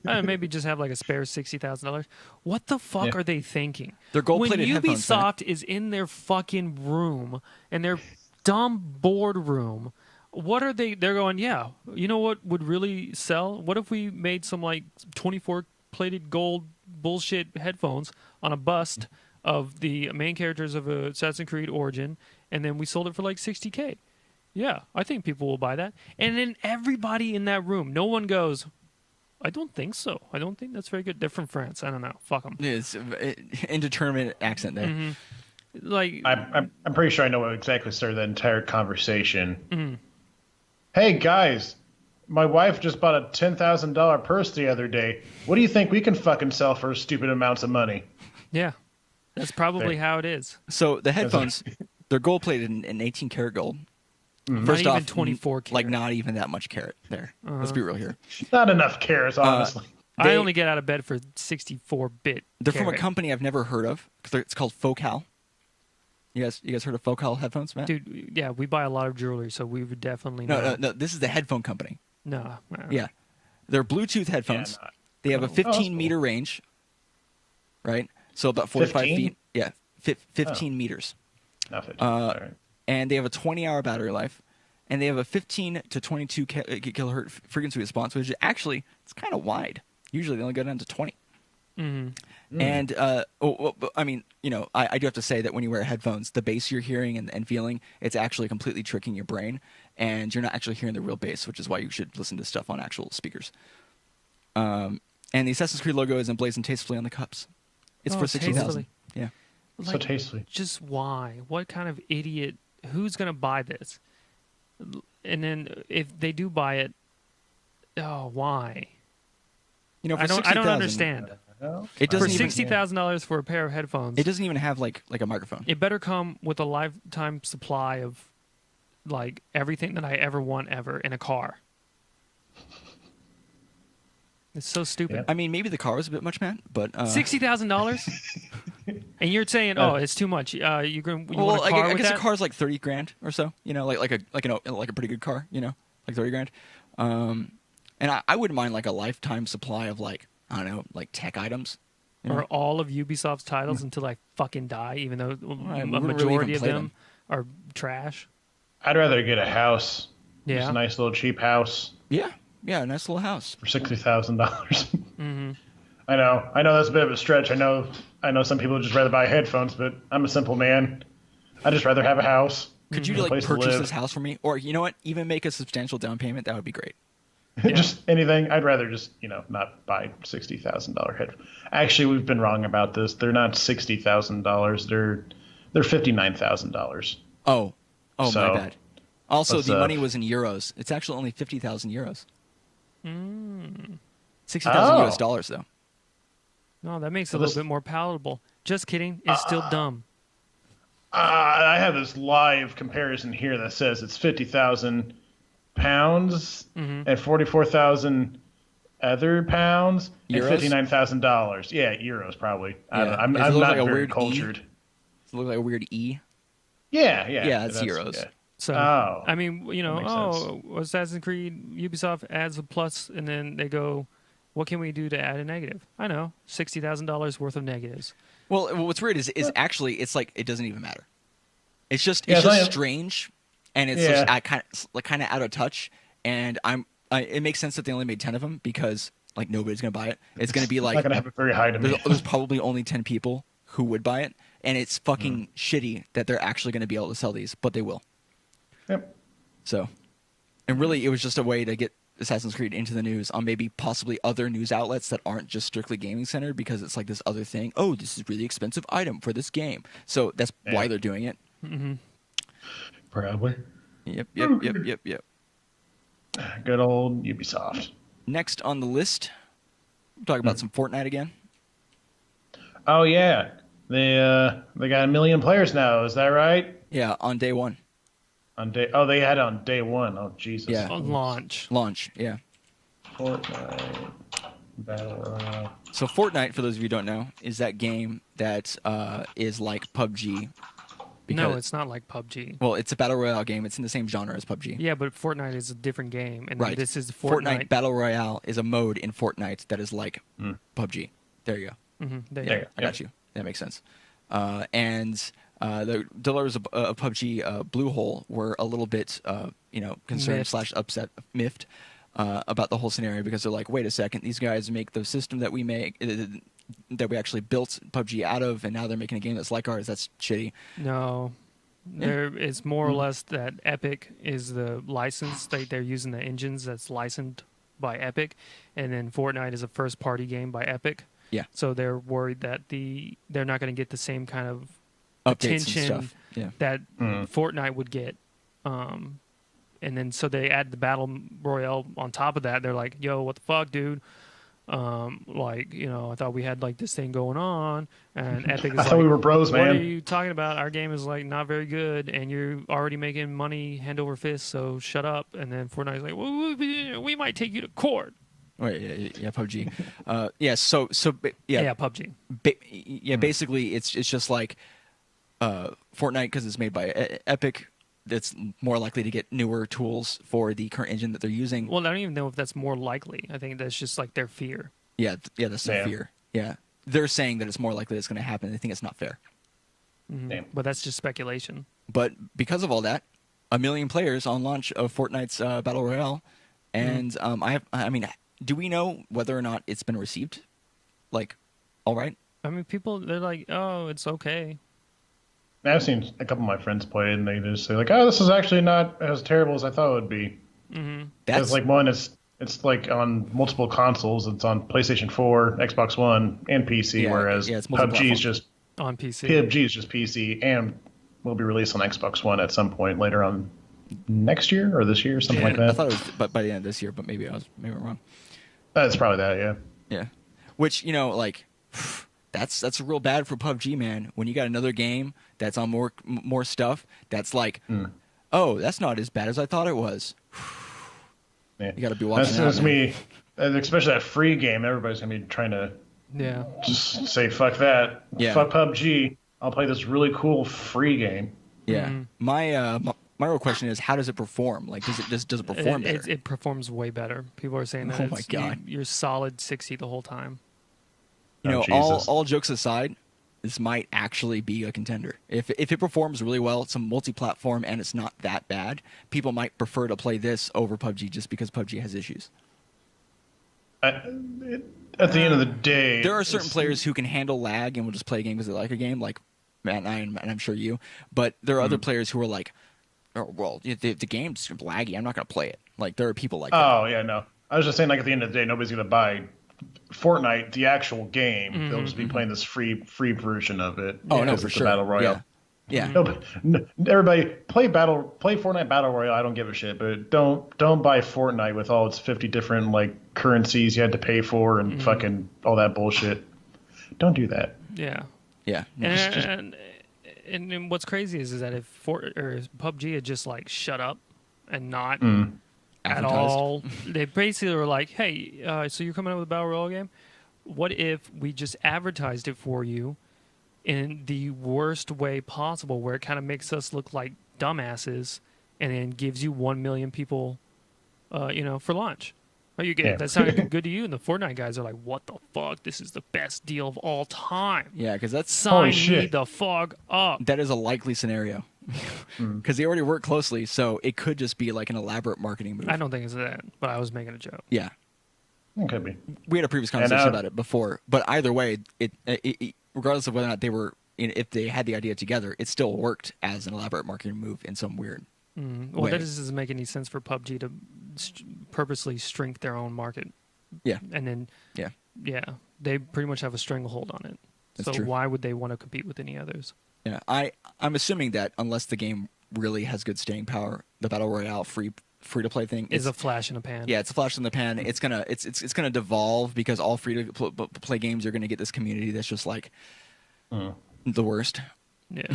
Maybe just have like a spare $60,000. What the fuck are they thinking? They're gold-plated headphones. Ubisoft is in their fucking room, in their dumb boardroom. What are they? They're going, yeah, you know what would really sell? What if we made some like 24-plated gold bullshit headphones on a bust of the main characters of Assassin's Creed Origin, and then we sold it for like $60K. Yeah, I think people will buy that. And then everybody in that room, no one goes, I don't think so. I don't think that's very good. They're from France. I don't know. Fuck them. It's indeterminate accent there. Mm-hmm. Like I'm pretty sure I know what exactly started that entire conversation. Mm-hmm. Hey guys, my wife just bought a $10,000 purse the other day. What do you think we can fucking sell for stupid amounts of money? Yeah, that's probably how it is. So the headphones, they're gold plated in 18 karat gold. Mm-hmm. First not off, even 24 karat. Like not even that much carat there. Let's be real here. Not enough carats, honestly. I only get out of bed for 64-bit. They're from a company I've never heard of. It's called Focal. You guys heard of Focal headphones, Matt? Dude, yeah, we buy a lot of jewelry, so we would definitely know. No, this is the headphone company. No. Yeah. They're Bluetooth headphones. Yeah, they have a 15-meter range, right? So about 45 feet. Yeah, 15 meters. Not 15. Sorry. And they have a 20-hour battery life, and they have a 15 to 22 kilohertz frequency response, which is actually, it's kind of wide. Usually they only go down to 20. Mm-hmm. And, I mean, I do have to say that when you wear headphones, the bass you're hearing and feeling, it's actually completely tricking your brain, and you're not actually hearing the real bass, which is why you should listen to stuff on actual speakers. And the Assassin's Creed logo is emblazoned tastefully on the cups. It's for $60,000. Yeah. Like, so tastefully. Just why? What kind of idiot? Who's going to buy this? And then if they do buy it, why? For I don't understand. It doesn't for $60,000 for a pair of headphones. It doesn't even have like a microphone. It better come with a lifetime supply of like everything that I ever want ever in a car. It's so stupid. Yeah. I mean, maybe the car was a bit much, man, but $60,000, and you're saying, "Oh, it's too much." You want a car I with guess that? a car's like $30,000 or so. You know, like a pretty good car. You know, like $30,000. And I wouldn't mind like a lifetime supply of like, I don't know, like tech items. You know? Or all of Ubisoft's titles until I fucking die, even though Right, a we wouldn't really majority even of play them are trash. I'd rather get a house. Yeah. Just a nice little cheap house Yeah, a nice little house. for $60,000. Mm-hmm. I know that's a bit of a stretch. I know some people would just rather buy headphones, but I'm a simple man. I'd just rather have a house. Could you a like place to purchase live. this house for me, or you know what, even make a substantial down payment? That would be great. Just anything. I'd rather just not buy $60,000 headphones. Actually, we've been wrong about this. They're not $60,000. They're $59,000. Oh, So, my bad. Also, let's, the money was in euros. It's actually only 50,000 euros. 60,000 US dollars though. No, that makes it So a little this- bit more palatable. Just kidding. It's still dumb. I have this live comparison here that says it's 50,000 pounds and 44,000 other pounds and Euros? $59,000. Yeah, euros probably. I don't know. I'm Does it look not like a very weird E? cultured. Does it look like a weird E? Yeah. Yeah, it's euros. Yeah. So, Oh, I mean, that makes sense. Assassin's Creed, Ubisoft adds a plus, and then they go, what can we do to add a negative? I know, $60,000 worth of negatives. Well, what's weird is actually it's like it doesn't even matter. It's just Yeah, it's it's just not- strange, and it's Yeah. just kind of out of touch. And it makes sense that they only made 10 of them because like nobody's gonna buy it. It's gonna be It's like not going to have a very high demand. there's probably only 10 people who would buy it, and it's fucking shitty that they're actually gonna be able to sell these, but they will. Yep. So, and really, it was just a way to get Assassin's Creed into the news on maybe possibly other news outlets that aren't just strictly gaming centered, because it's like this other thing. Oh, this is really expensive item for this game. So that's why they're doing it. Probably. Yep. Good old Ubisoft. Next on the list, we'll talk about some Fortnite again. Oh yeah, they got 1 million players now. Is that right? Yeah, on day one. They had it on day one. Oh Jesus. Yeah. On launch. Yeah. Fortnite Battle Royale. So Fortnite, for those of you who don't know, is that game that is like PUBG. No, it's not like PUBG. Well, it's a battle royale game. It's in the same genre as PUBG. Yeah, but Fortnite is a different game, and Right. this is Fortnite Battle Royale is a mode in Fortnite that is like PUBG. There you go. There you There go. you I got you. That makes sense. And the developers of PUBG Bluehole were a little bit, concerned / miffed about the whole scenario, because they're like, wait a second, these guys make the system that we make, that we actually built PUBG out of, and now they're making a game that's like ours. That's shitty. No, it's more or less that Epic is the license. They're using the engines that's licensed by Epic, and then Fortnite is a first-party game by Epic. Yeah. So they're worried that they're not going to get the same kind of Updates attention and stuff. Yeah. that Fortnite would get. And then so they add the battle royale on top of that. They're like, "Yo, what the fuck, dude? I thought we had like this thing going on." And Epic is I like, thought we were bros, "What are man. you talking about? Our game is like not very good, and you're already making money hand over fist. So shut up." And then Fortnite's like, "Well, we might take you to court." Right, yeah, PUBG. Yeah, Yeah, PUBG. Basically, it's just like Fortnite, because it's made by Epic. That's more likely to get newer tools for the current engine that they're using. Well, I don't even know if that's more likely. I think that's just like their fear. Yeah, that's their fear. Yeah, they're saying that it's more likely it's going to happen. They think it's not fair. Damn. But that's just speculation. But because of all that, 1 million players on launch of Fortnite's Battle Royale, and I mean, do we know whether or not it's been received? Like, all right. I mean, people, they're like, "Oh, it's okay." I've seen a couple of my friends play it, and they just say like, "Oh, this is actually not as terrible as I thought it would be." Mm-hmm. Because like one, it's like on multiple consoles. It's on PlayStation 4, Xbox One, and PC. Whereas it's PUBG is just On PC. PUBG is just PC, and will be released on Xbox One at some point later on next year or this year, something like that. I thought it was by the end of this year, but maybe I'm wrong. That's probably that, yeah. Yeah, which like that's real bad for PUBG, man. When you got another game that's on more stuff, that's like, oh, that's not as bad as I thought it was. Yeah. You got to be watching That's that. me, especially that free game. Everybody's gonna be trying to just say fuck that. Yeah. Fuck PUBG. I'll play this really cool free game. Yeah. My real question is, how does it perform? Like, does it perform better? It performs way better. People are saying that. Oh my God. You're solid 60 the whole time. You know, Jesus. all jokes aside, this might actually be a contender. If it performs really well, it's a multi-platform and it's not that bad, people might prefer to play this over PUBG just because PUBG has issues. At the end of the day, There are certain players who can handle lag and will just play a game because they like a game, like Matt and I'm sure you. But there are other players who are like, oh, well, the game's laggy. I'm not going to play it. Like, there are people like that. Oh, yeah, no. I was just saying, like, at the end of the day, nobody's going to buy Fortnite, the actual game. They'll just be playing this free version of it. Oh, no, for sure. Battle Royale. Yeah. Everybody play Fortnite Battle Royale. I don't give a shit, but don't buy Fortnite with all its 50 different like currencies you had to pay for and fucking all that bullshit. Don't do that. Yeah. Yeah. And what's crazy is that if PUBG had just like shut up and not at all, they basically were like, "Hey, so you're coming up with a battle royale game? What if we just advertised it for you in the worst way possible, where it kind of makes us look like dumbasses, and then gives you 1 million people, for lunch? Oh, you get that sounded good to you?" And the Fortnite guys are like, "What the fuck? This is the best deal of all time." Yeah, because that's sign me the fuck up. That is a likely scenario because they already work closely, so it could just be like an elaborate marketing move. I don't think it's that, but I was making a joke. Yeah, it could be. We had a previous conversation about it before, but either way, it regardless of whether or not they were, if they had the idea together, it still worked as an elaborate marketing move in some weird. Well, that doesn't make any sense for PUBG to purposely shrink their own market. Yeah, and then they pretty much have a stranglehold on it. That's so true. Why would they want to compete with any others? Yeah, I'm assuming that unless the game really has good staying power, the battle royale free to play thing is a flash in the pan. Yeah, it's a flash in the pan. It's gonna devolve because all free to play games are gonna get this community that's just like the worst. Yeah.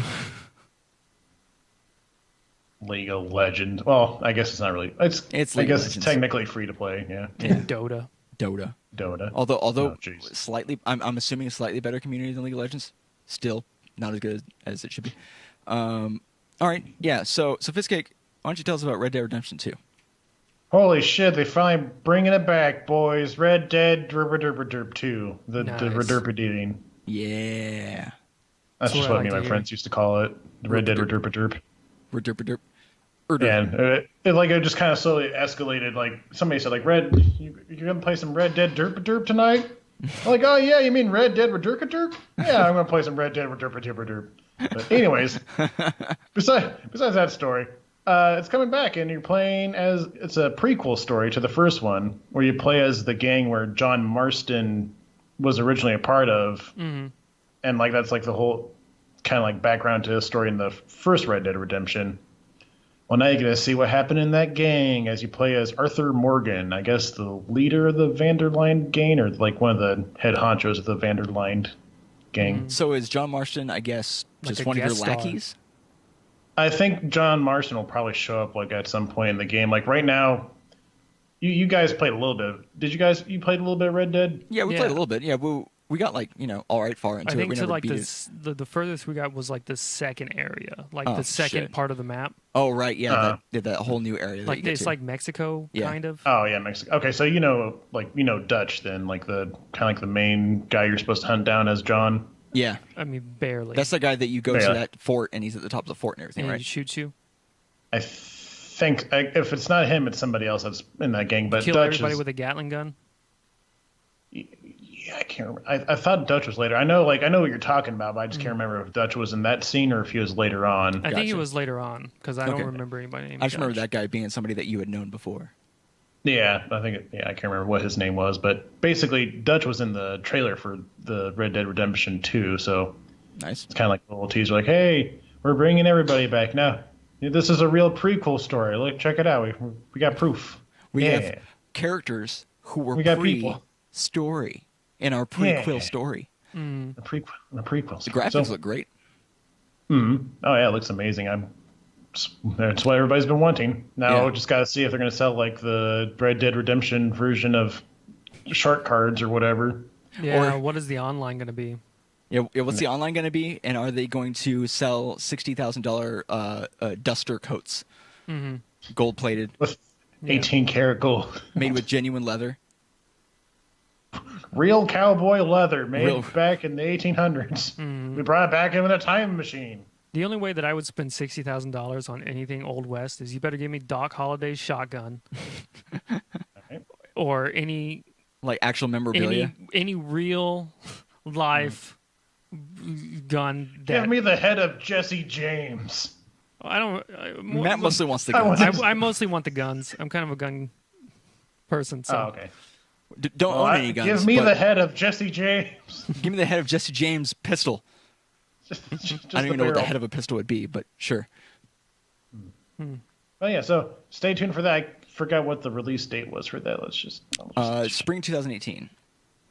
League of Legends. Well, I guess it's not really. It's I guess it's technically free to play. Yeah. Dota. Although slightly, I'm assuming a slightly better community than League of Legends. Still not as good as it should be. All right, yeah. So Fizzcake, why don't you tell us about Red Dead Redemption 2? Holy shit! They finally bringing it back, boys. Red Dead Derp 2. The Derp. Yeah. That's just what me and my friends used to call it. Red Dead Derp. Derp. And it just kind of slowly escalated. Like somebody said, like you're gonna play some Red Dead Derp tonight? I'm like, oh yeah, you mean Red Dead Derp? Yeah, I'm gonna play some Red Dead Derp. But anyways, besides that story, it's coming back, and you're playing as it's a prequel story to the first one, where you play as the gang where John Marston was originally a part of, and like that's like the whole kind of like background to the story in the first Red Dead Redemption. Well, now you get to see what happened in that gang as you play as Arthur Morgan, I guess the leader of the Vanderline gang, or like one of the head honchos of the Vanderline gang. So is John Marston, I guess, just like one of your lackeys? I think John Marston will probably show up like at some point in the game. Like right now, you guys played a little bit. You played a little bit of Red Dead? Yeah, we played a little bit. Yeah, we got like, all right far into it. I think to like the furthest we got was like the second area, like the second part of the map. Oh right, yeah, that whole new area. Like it's like Mexico, kind of. Oh yeah, Mexico. Okay, so Dutch then, like the kind of like the main guy you're supposed to hunt down as John. Yeah, I mean barely. That's the guy that you go to that fort and he's at the top of the fort and everything, right? He shoots you. I think if it's not him, it's somebody else that's in that gang. But kill Dutch everybody with a Gatling gun. Yeah, I can't remember. I thought Dutch was later. I know what you're talking about, but I just can't remember if Dutch was in that scene or if he was later on. I think he was later on because I don't remember anybody named I just remember that guy being somebody that you had known before. Yeah, I can't remember what his name was, but basically Dutch was in the trailer for the Red Dead Redemption 2, so nice. It's kind of like a little teaser, like, hey, we're bringing everybody back now. This is a real prequel story. Look, check it out. We got proof. We have characters who were pre-story in our prequel story. A prequel. The graphics look great. Oh yeah, it looks amazing. That's what everybody's been wanting. Now, Yeah. just got to see if they're going to sell like the Red Dead Redemption version of shark cards or whatever. Yeah, Or- what is the online going to be? Yeah, what's the online going to be? And are they going to sell $60,000 duster coats, gold plated, With 18 karat gold. made with genuine leather? Real cowboy leather made Real- back in the 1800s. We brought it back in a time machine. The only way that I would spend $60,000 on anything Old West is you better give me Doc Holliday's shotgun, Right? or any Like actual memorabilia? any real life gun that Give me the head of Jesse James. I don't. Matt mostly wants the I guns. want- I mostly want the guns. I'm kind of a gun person. So Oh, okay. Don't Well, own any guns. give me but the head of Jesse James. give me the head of Jesse James pistol. just I don't even know what the barrel. head of a pistol would be, but sure. Oh yeah, so stay tuned for that. I forgot what the release date was for that. Let's just. Spring 2018.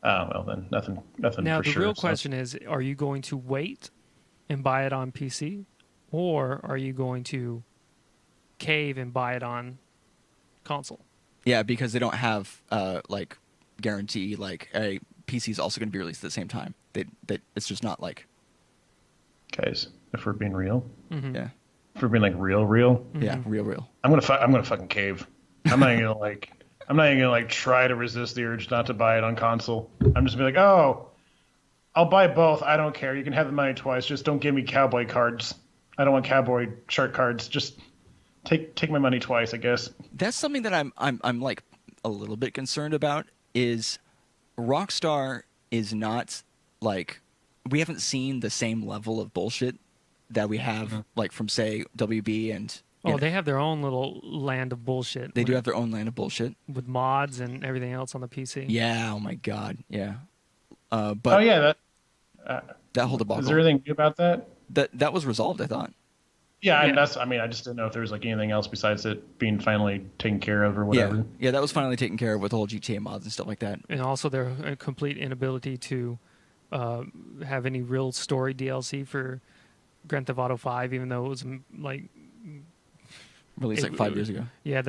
Oh well, then nothing. now for the sure. real so- question is: are you going to wait and buy it on PC, or are you going to cave and buy it on console? Yeah, because they don't have like guarantee like a PC is also going to be released at the same time. That it's just not like guys, if we're being real, yeah if we're being like real, yeah real. I'm gonna fucking cave. I'm not even gonna try to resist the urge not to buy it on console. I'm just gonna be like, oh, I'll buy both. I don't care. You can have the money twice. Just don't give me cowboy cards. I don't want cowboy shark cards. Just take my money twice, I guess. That's something that I'm like a little bit concerned about. Is Rockstar is not like we haven't seen the same level of bullshit that we have like from say WB and you know, They have their own little land of bullshit. they do have their own land of bullshit. with mods and everything else on the PC. Yeah, oh my god, yeah. But Oh yeah, that whole is there debacle anything new about that? that was resolved, I thought. Yeah, Yeah. I just didn't know if there was like anything else besides it being finally taken care of or whatever. Yeah, that was finally taken care of with the whole GTA mods and stuff like that. And also their complete inability to have any real story DLC for Grand Theft Auto 5, even though it was like, Released like 5 years ago. yeah,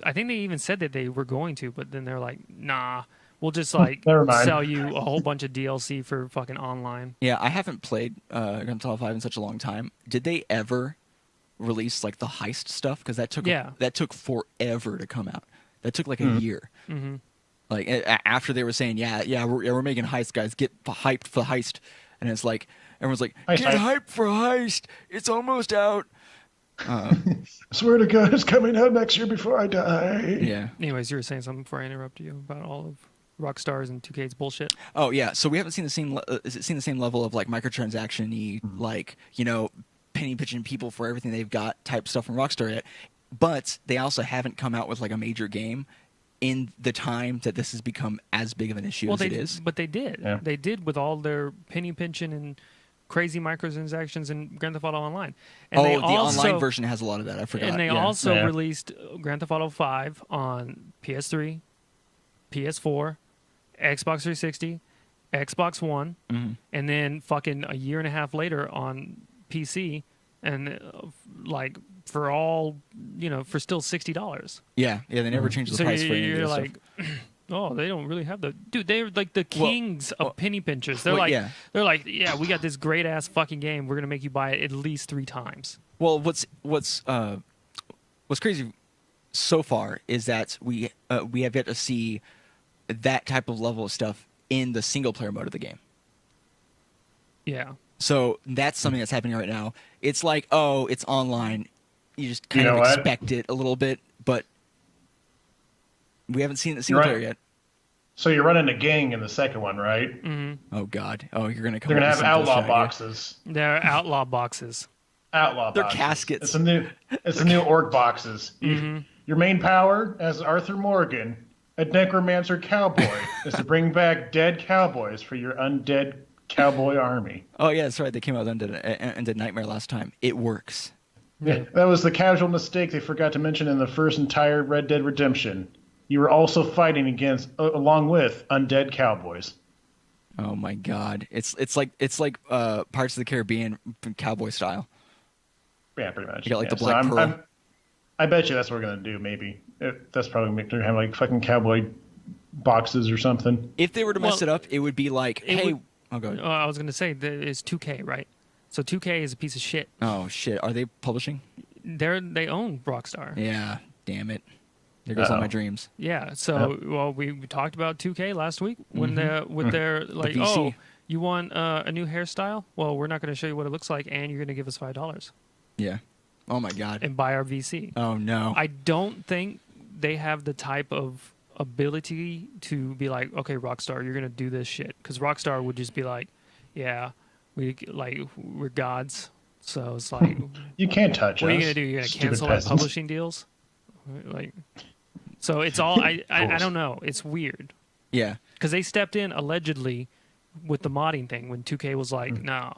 I think they even said that they were going to, but then they're like, nah, we'll just like Never mind. sell you a whole bunch of DLC for fucking online. Yeah, I haven't played Grand Theft Auto 5 in such a long time. Did they ever release like the heist stuff? Because that took forever to come out. That took like a year. Mm-hmm. Like after they were saying, we're making heist, guys. Get hyped for heist, and it's like everyone's like, Heist, get heist. hyped for heist. It's almost out. Swear to God, it's coming out next year before I die. Yeah. Anyways, you were saying something before I interrupt you about all of Rockstar's and 2K's bullshit. Oh yeah. So we haven't seen the same level of like microtransaction-y, like penny pitching people for everything they've got type stuff from Rockstar yet. But they also haven't come out with like a major game in the time that this has become as big of an issue as it is. But they did. Yeah. They did with all their penny pinching and crazy microtransactions in Grand Theft Auto Online. And they the online version has a lot of that. I forgot. And they Yeah. also Yeah. released Grand Theft Auto 5 on PS3, PS4, Xbox 360, Xbox One, and then fucking a year and a half later on PC, and like for all for still $60. Yeah, they never changed the So price for any of you're this like, stuff. oh, they don't really have the dude. They're like the kings of penny pinchers. They're well, like, yeah. we got this great ass fucking game. We're gonna make you buy it at least 3 times. Well, what's crazy so far is that we have yet to see that type of level of stuff in the single player mode of the game. Yeah. So that's something that's happening right now. It's like, oh, it's online. You just kind You know of what? expect it a little bit, but we haven't seen the single You're player right. yet. So you're running a gang in the second one, right? Oh God! Oh, you're gonna come. They're gonna up with have some outlaw bullshit idea. boxes. They're outlaw boxes. Outlaw They're boxes. caskets. It's a new orc boxes. Your main power as Arthur Morgan, a necromancer cowboy, is to bring back dead cowboys for your undead cowboy army. Oh yeah, that's right. They came out with Undead Nightmare last time. It works. Yeah, that was the casual mistake they forgot to mention in the first entire Red Dead Redemption. You were also fighting along with undead cowboys. Oh my God! It's like Pirates of the Caribbean cowboy style. Yeah, pretty much. You got like the so Black Pearl. I bet you that's what we're gonna do. Maybe that's probably going to have like fucking cowboy boxes or something. If they were to mess it up, it would be like, hey, oh, go ahead. I was gonna say it's 2K, right? So 2K is a piece of shit. Oh shit, are they publishing? They own Rockstar. Yeah, damn it. There goes all my dreams. Yeah. So well, we talked about 2K last week when their like, oh, you want a new hairstyle? Well, we're not going to show you what it looks like, and you're going to give us $5. Yeah. Oh my god. And buy our VC. Oh no. I don't think they have the type of ability to be like, okay, Rockstar, you're going to do this shit, because Rockstar would just be like, yeah, we're gods, so it's like you can't touch us. What are you going to do? You're going to cancel our publishing deals? Like, so it's all I don't know. It's weird. Yeah. Because they stepped in allegedly with the modding thing when 2K was like, no,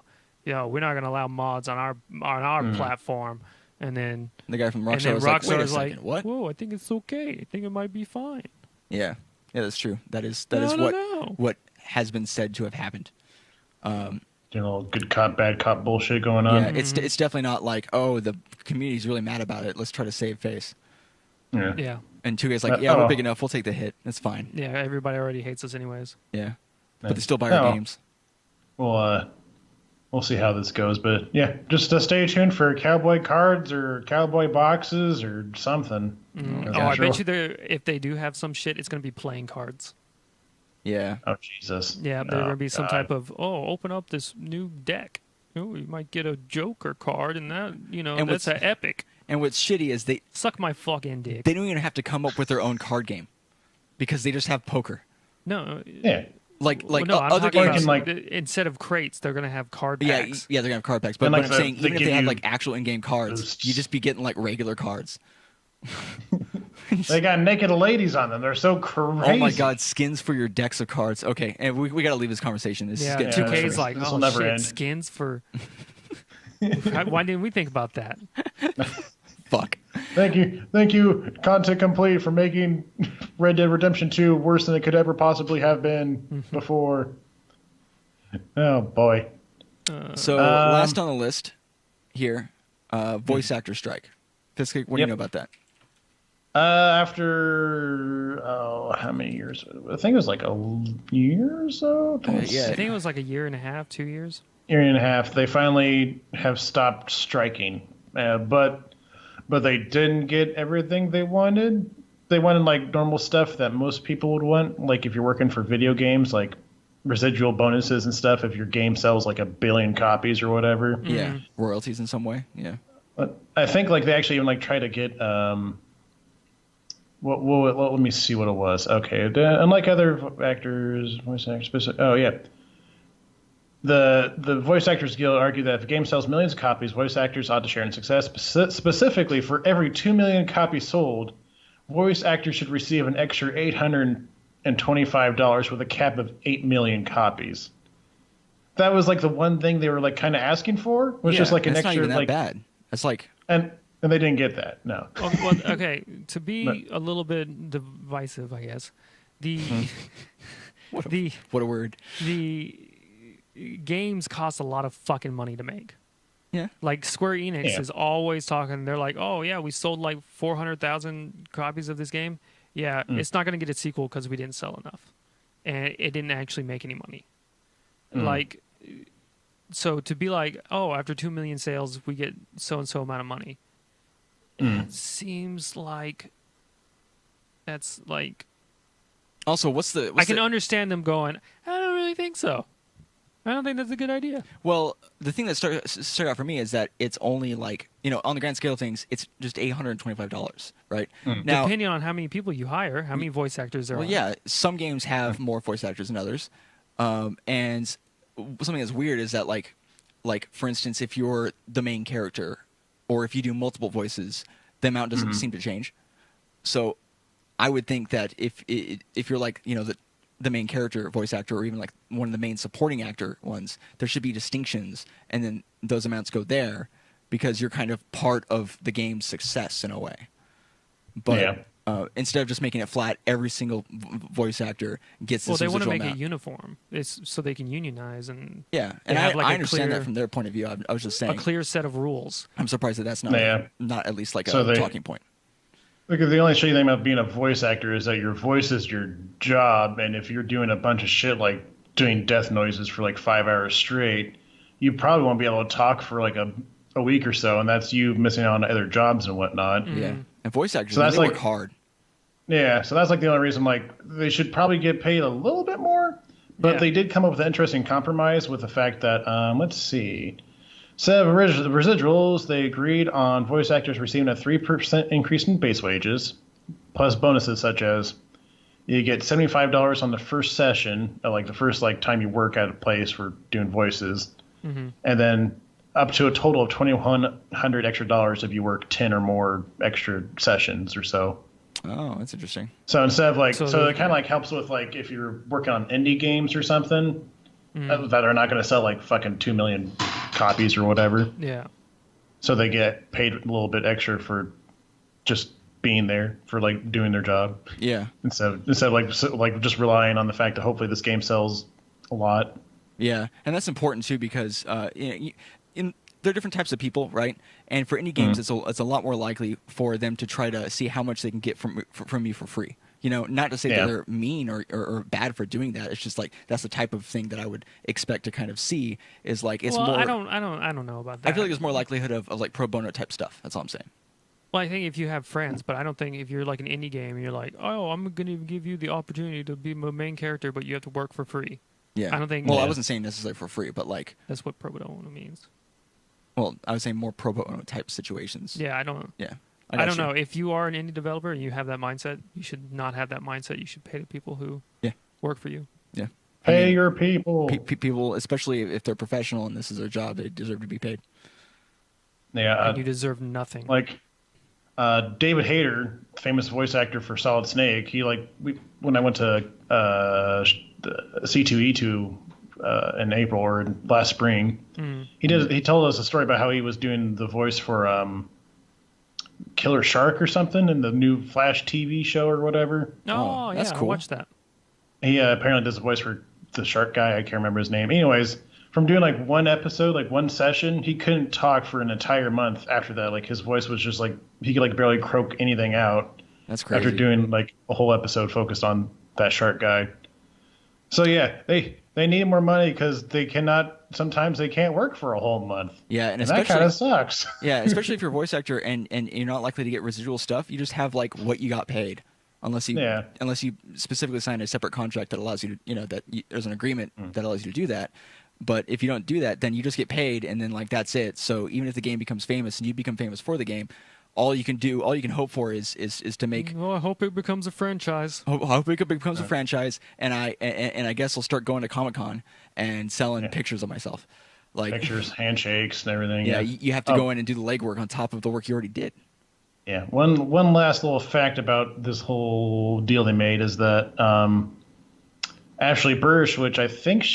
we're not going to allow mods on our platform. And then the guy from Rockstar was like, wait a second, like, what? Whoa, I think it's okay. I think it might be fine. Yeah. Yeah, that's true. That is what has been said to have happened. Doing a little good cop, bad cop bullshit going on. Yeah, it's definitely not like, oh, the community's really mad about it. Let's try to save face. Yeah. And 2K's like, we're big enough. We'll take the hit. It's fine. Yeah, everybody already hates us anyways. Yeah. But they still buy our games. Well, we'll see how this goes. But yeah, just stay tuned for cowboy cards or cowboy boxes or something. I bet you if they do have some shit, it's going to be playing cards. Yeah. Oh, Jesus. Yeah, there's going to be some type of, open up this new deck. Oh, you might get a Joker card, and that, and that's an epic. And what's shitty is they... Suck my fucking dick. They don't even have to come up with their own card game. Because they just have poker. No. Yeah. Other games... instead of crates, they're going to have card packs. Yeah, they're going to have card packs. But what I'm saying, even if they had actual in-game cards, you just be getting regular cards. They got naked ladies on them. They're so crazy. Oh my god, skins for your decks of cards. Okay, and we got to leave this conversation. This is getting 2K's like, this will never end. Skins for... Why didn't we think about that? Fuck. Thank you, Content Complete, for making Red Dead Redemption 2 worse than it could ever possibly have been before. Oh, boy. Last on the list here, voice actor strike. Fisk, what do you know about that? After, how many years? I think it was like a year or so? I think it was like a year and a half, 2 years. Year and a half. They finally have stopped striking. But they didn't get everything they wanted. They wanted like normal stuff that most people would want. Like if you're working for video games, like residual bonuses and stuff. If your game sells like 1 billion copies or whatever. Yeah, royalties in some way. Yeah. But I think like they actually even try to get let me see what it was. Okay, unlike other actors, voice actors specific. Oh yeah. The Voice Actors Guild argued that if a game sells millions of copies, voice actors ought to share in success. Specifically, for every 2 million copies sold, voice actors should receive an extra $825 with a cap of 8 million copies. That was the one thing they were kind of asking for. Was just an extra. Not even that bad. That's and they didn't get that. No. Well, okay, to be a little bit divisive, I guess. What a word. The games cost a lot of fucking money to make. Yeah. Square Enix is always talking. They're like, oh, yeah, we sold 400,000 copies of this game. Yeah, it's not going to get a sequel because we didn't sell enough. And it didn't actually make any money. So to be after 2 million sales, we get so-and-so amount of money. It seems like that's Also, I can understand them going, I don't really think so. I don't think that's a good idea. Well, the thing that started out for me is that it's only on the grand scale of things, it's just $825, right? Now, depending on how many people you hire, how many voice actors there are. Well, yeah, some games have more voice actors than others, and something that's weird is that for instance, if you're the main character, or if you do multiple voices, the amount doesn't seem to change. So, I would think that if you're the main character voice actor, or even one of the main supporting actor ones, there should be distinctions, and then those amounts go there because you're kind of part of the game's success in a way. But instead of just making it flat, every single voice actor gets this. Well, they want to residual make amount. it uniform. It's so they can unionize and And have I a understand clear, that from their point of view. I was just saying a clear set of rules. I'm surprised that that's not not at least like a talking point. Look, the only shitty thing about being a voice actor is that your voice is your job, and if you're doing a bunch of shit like doing death noises for like 5 hours straight, you probably won't be able to talk for like a week or so, and that's you missing out on other jobs and whatnot. Yeah, and voice actors, so that's they like, work hard. Yeah, so that's like the only reason like they should probably get paid a little bit more, but they did come up with an interesting compromise with the fact that let's see. Instead of residuals, they agreed on voice actors receiving a 3% increase in base wages, plus bonuses such as you get $75 on the first session, like the first like time you work at a place for doing voices, and then up to a total of $2,100 extra dollars if you work 10 or more extra sessions or so. Oh, that's interesting. So instead of like, so it kind of like helps with like if you're working on indie games or something that are not going to sell like fucking 2 million copies or whatever. Yeah. So they get paid a little bit extra for just being there, for like doing their job. Yeah. Instead of like just relying on the fact that hopefully this game sells a lot. Yeah, and that's important too because there are different types of people, right? And for indie games, it's a lot more likely for them to try to see how much they can get from you for free. You know, not to say that they're mean or bad for doing that. It's just like that's the type of thing that I would expect to kind of see is like it's more. I don't know about that. I feel like there's more likelihood of like pro bono type stuff. That's all I'm saying. Well, I think if you have friends, but I don't think if you're like an indie game, you're like, oh, I'm going to give you the opportunity to be my main character, but you have to work for free. Yeah, I don't think. Well, I wasn't saying necessarily for free, but like that's what pro bono means. Well, I was saying more pro bono type situations. Yeah, I don't. Yeah. I don't know. If you are an indie developer and you have that mindset, you should not have that mindset. You should pay the people who work for you. Yeah. Pay your people. People, especially if they're professional and this is their job, they deserve to be paid. Yeah. And you deserve nothing. Like David Hayter, famous voice actor for Solid Snake, he when I went to C2E2 in April or last spring, he told us a story about how he was doing the voice for Killer Shark or something in the new Flash TV show or whatever. Oh, that's cool. I watched that. He apparently does the voice for the shark guy. I can't remember his name. Anyways, from doing like one episode, like one session, he couldn't talk for an entire month after that. Like his voice was just like he could like barely croak anything out. That's crazy. After doing like a whole episode focused on that shark guy. So yeah, they need more money because sometimes they can't work for a whole month. Yeah, and that kind of sucks. Yeah, especially if you're a voice actor and you're not likely to get residual stuff. You just have like what you got paid, unless you specifically sign a separate contract that allows you to there's an agreement that allows you to do that. But if you don't do that, then you just get paid, and then like that's it. So even if the game becomes famous and you become famous for the game, all you can hope for is to make. Well, I hope it becomes a franchise. Hope it becomes a franchise, and I guess I'll start going to Comic-Con and selling pictures of myself, like pictures, handshakes, and everything. Yeah, you have to go in and do the legwork on top of the work you already did. Yeah. One last little fact about this whole deal they made is that Ashley Burch, which I think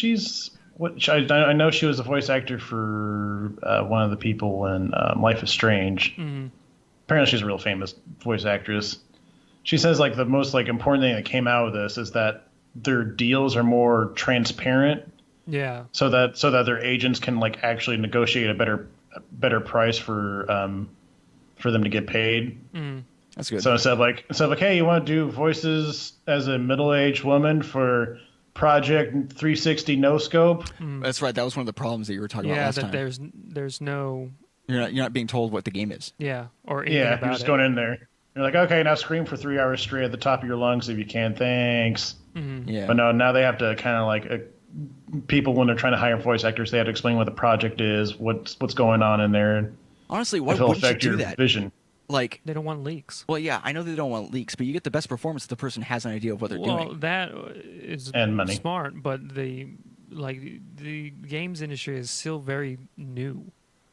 I know she was a voice actor for one of the people in Life is Strange. Mm-hmm. Apparently she's a real famous voice actress. She says like the most like important thing that came out of this is that their deals are more transparent. Yeah. So that their agents can like actually negotiate a better price for them to get paid. Mm. That's good. So instead of like, hey, you want to do voices as a middle-aged woman for Project 360 No Scope? Mm. That's right. That was one of the problems that you were talking about last time. Yeah, that there's no. You're not being told what the game is. Yeah, or anything about you're just going in there. You're like, okay, now scream for 3 hours straight at the top of your lungs if you can. Thanks. Mm-hmm. Yeah. But no, now they have to kind of like people when they're trying to hire voice actors, they have to explain what the project is, what's going on in there. Honestly, why wouldn't you do that? Vision. Like they don't want leaks. Well, yeah, I know they don't want leaks, but you get the best performance if the person has an idea of what they're doing. Well, that is smart, but the games industry is still very new.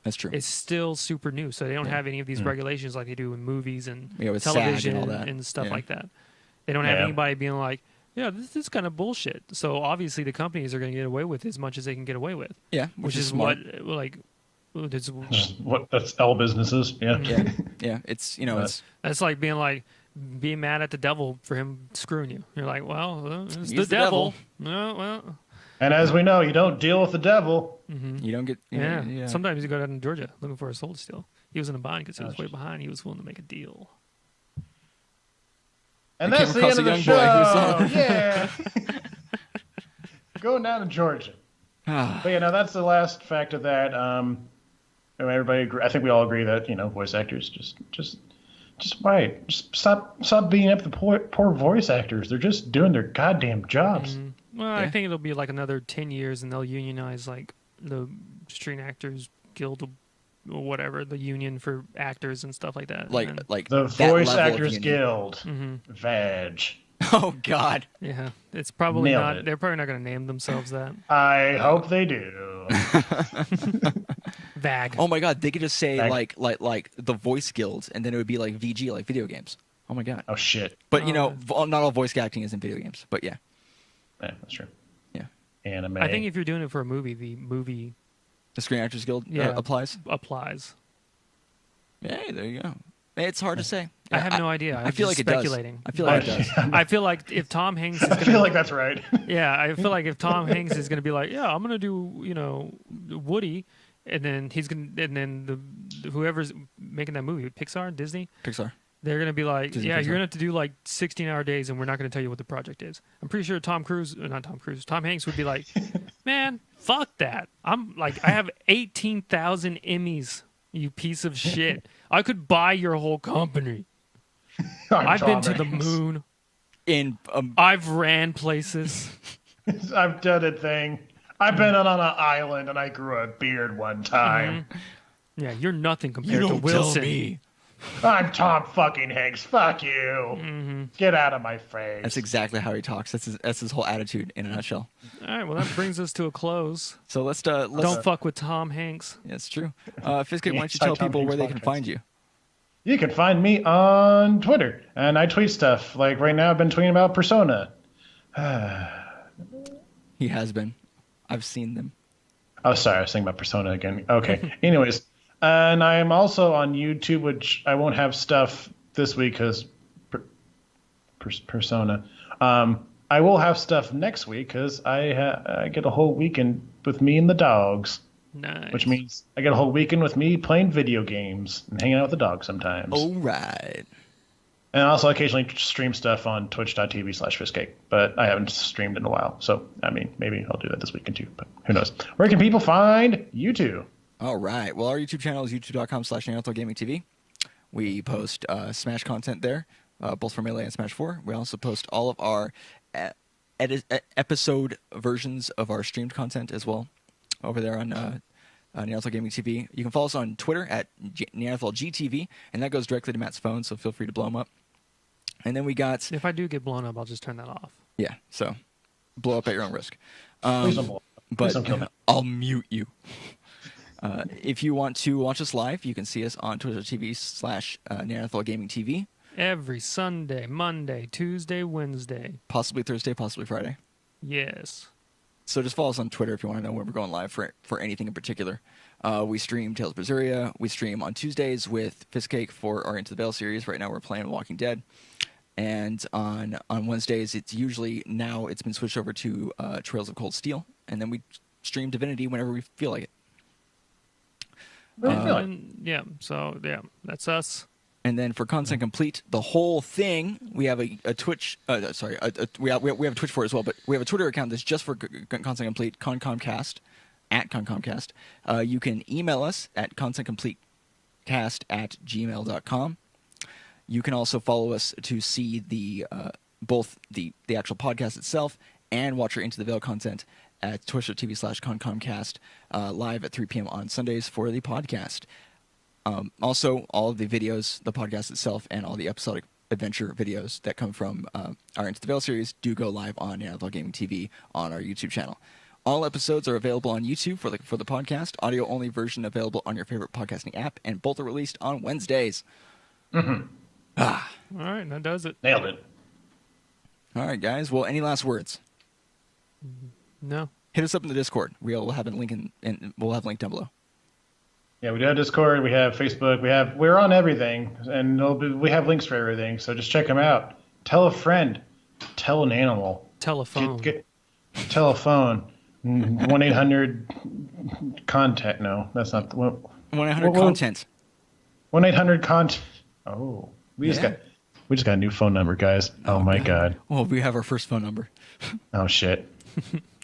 That's true. It's still super new, so they don't have any of these regulations like they do in movies and with television and all that. And stuff like that. They don't have anybody being like, yeah, this is kind of bullshit. So obviously the companies are going to get away with as much as they can get away with. Yeah, which is smart. that's all businesses. Yeah. Yeah. It's it's that's like being like, being mad at the devil for him screwing you. You're like, well, it's He's the the devil. No, well. And as we know, you don't deal with the devil. You don't get. Yeah. Sometimes you go down to Georgia looking for a soul to steal. He was in a bind because he was way behind. He was willing to make a deal. And I that's came the across end of a the young boy show. Yeah. Going down to Georgia. But yeah, no, that's the last fact of that. Everybody, I think we all agree that voice actors just stop beating up the poor voice actors. They're just doing their goddamn jobs. Well, I think it'll be like another 10 years, and they'll unionize like the Screen Actors Guild or whatever, the union for actors and stuff like that. Like the that Voice level of Actors union. Guild, VAG. Oh God. Yeah, it's probably Nailed not. it. They're probably not going to name themselves that. I hope they do. VAG. Oh my God, they could just say VAG. like the Voice Guild, and then it would be like VG, like video games. Oh my God. Oh shit. But not all voice acting is in video games. But yeah. Yeah, that's true. Yeah. Anime. I think if you're doing it for a movie, the movie The Screen Actors Guild applies. Hey, there you go. It's hard to say. I have no idea. I feel like it speculating. does. I feel like it does. I feel like if Tom Hanks is I feel like that's right. yeah, I feel like if Tom Hanks is going to be like, yeah, I'm going to do, Woody, and then whoever's making that movie, Pixar, Disney, Pixar. they're going to be like, Disney yeah, Pixar. you're going to have to do like 16-hour days, and we're not going to tell you what the project is. I'm pretty sure Tom Hanks would be like, man, fuck that. I have 18,000 Emmys, you piece of shit. I could buy your whole company. I've been to the moon. I've ran places. I've done a thing. I've been on an island and I grew a beard one time. Yeah, you're nothing compared to Wilson. Tell me. I'm Tom fucking Hanks. Fuck you. Get out of my face. That's exactly how he talks. That's his whole attitude in a nutshell. All right, well, that brings us to a close. So let's Don't fuck with Tom Hanks. Yeah, it's true. Fiskett, why don't you tell people where they can find you? You can find me on Twitter, and I tweet stuff. Like right now, I've been tweeting about Persona. He has been. I've seen them. Oh, sorry, I was thinking about Persona again. Okay. Anyways, and I'm also on YouTube, which I won't have stuff this week because Persona. I will have stuff next week because I get a whole weekend with me and the dogs. Nice. Which means I get a whole weekend with me playing video games and hanging out with the dog sometimes. All right. And I also occasionally stream stuff on twitch.tv/Fishcake, but I haven't streamed in a while. So, maybe I'll do that this weekend too, but who knows. Where can people find you two? All right. Well, our YouTube channel is youtube.com/NeanderthalGamingTV. We post Smash content there, both for Melee and Smash 4. We also post all of our episode versions of our streamed content as well over there on Neanderthal Gaming TV. You can follow us on Twitter at NeanderthalGTV, and that goes directly to Matt's phone, so feel free to blow him up. And then we got... If I do get blown up, I'll just turn that off. Yeah, so blow up at your own risk. Please don't blow up. Please don't kill me. I'll mute you. If you want to watch us live, you can see us on Twitch.tv/Neanderthal Gaming TV. Every Sunday, Monday, Tuesday, Wednesday. Possibly Thursday, possibly Friday. Yes. So just follow us on Twitter if you want to know when we're going live for anything in particular. We stream Tales of Berseria. We stream on Tuesdays with Fistcake for our Into the Veil series. Right now we're playing Walking Dead. And on Wednesdays, it's been switched over to Trails of Cold Steel. And then we stream Divinity whenever we feel like it. That's us. And then for Content Complete, the whole thing, we have a Twitch. We have a Twitch for it as well, but we have a Twitter account that's just for Content Complete, ConcomCast, at ConcomCast. You can email us at contentcompletecast@gmail.com. You can also follow us to see both the actual podcast itself and watch our Into the Veil content at twitch.tv/ConcomCast, live at 3 p.m. on Sundays for the podcast. Also, all of the videos, the podcast itself, and all the episodic adventure videos that come from our Into the Veil series do go live on Neanderthal Gaming TV on our YouTube channel. All episodes are available on YouTube for the podcast, audio-only version available on your favorite podcasting app, and both are released on Wednesdays. All right, that does it. Nailed it. All right, guys. Well, any last words? No. Hit us up in the Discord. We'll have a link we'll have a link down below. Yeah, we have Discord, we have Facebook, we're on everything, and we have links for everything. So just check them out. Tell a friend, tell an animal, Telephone, telephone, 1-800 contact. No, that's not the 1-800 content. 1-800 content. Oh, we just got a new phone number, guys. Oh my god. Well, we have our first phone number. Oh shit.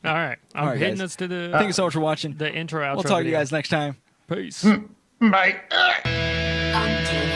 All right, I'm hitting guys. us to the. Thank you so much for watching. The intro outro. We'll talk to you guys next time. Peace. Bye. Until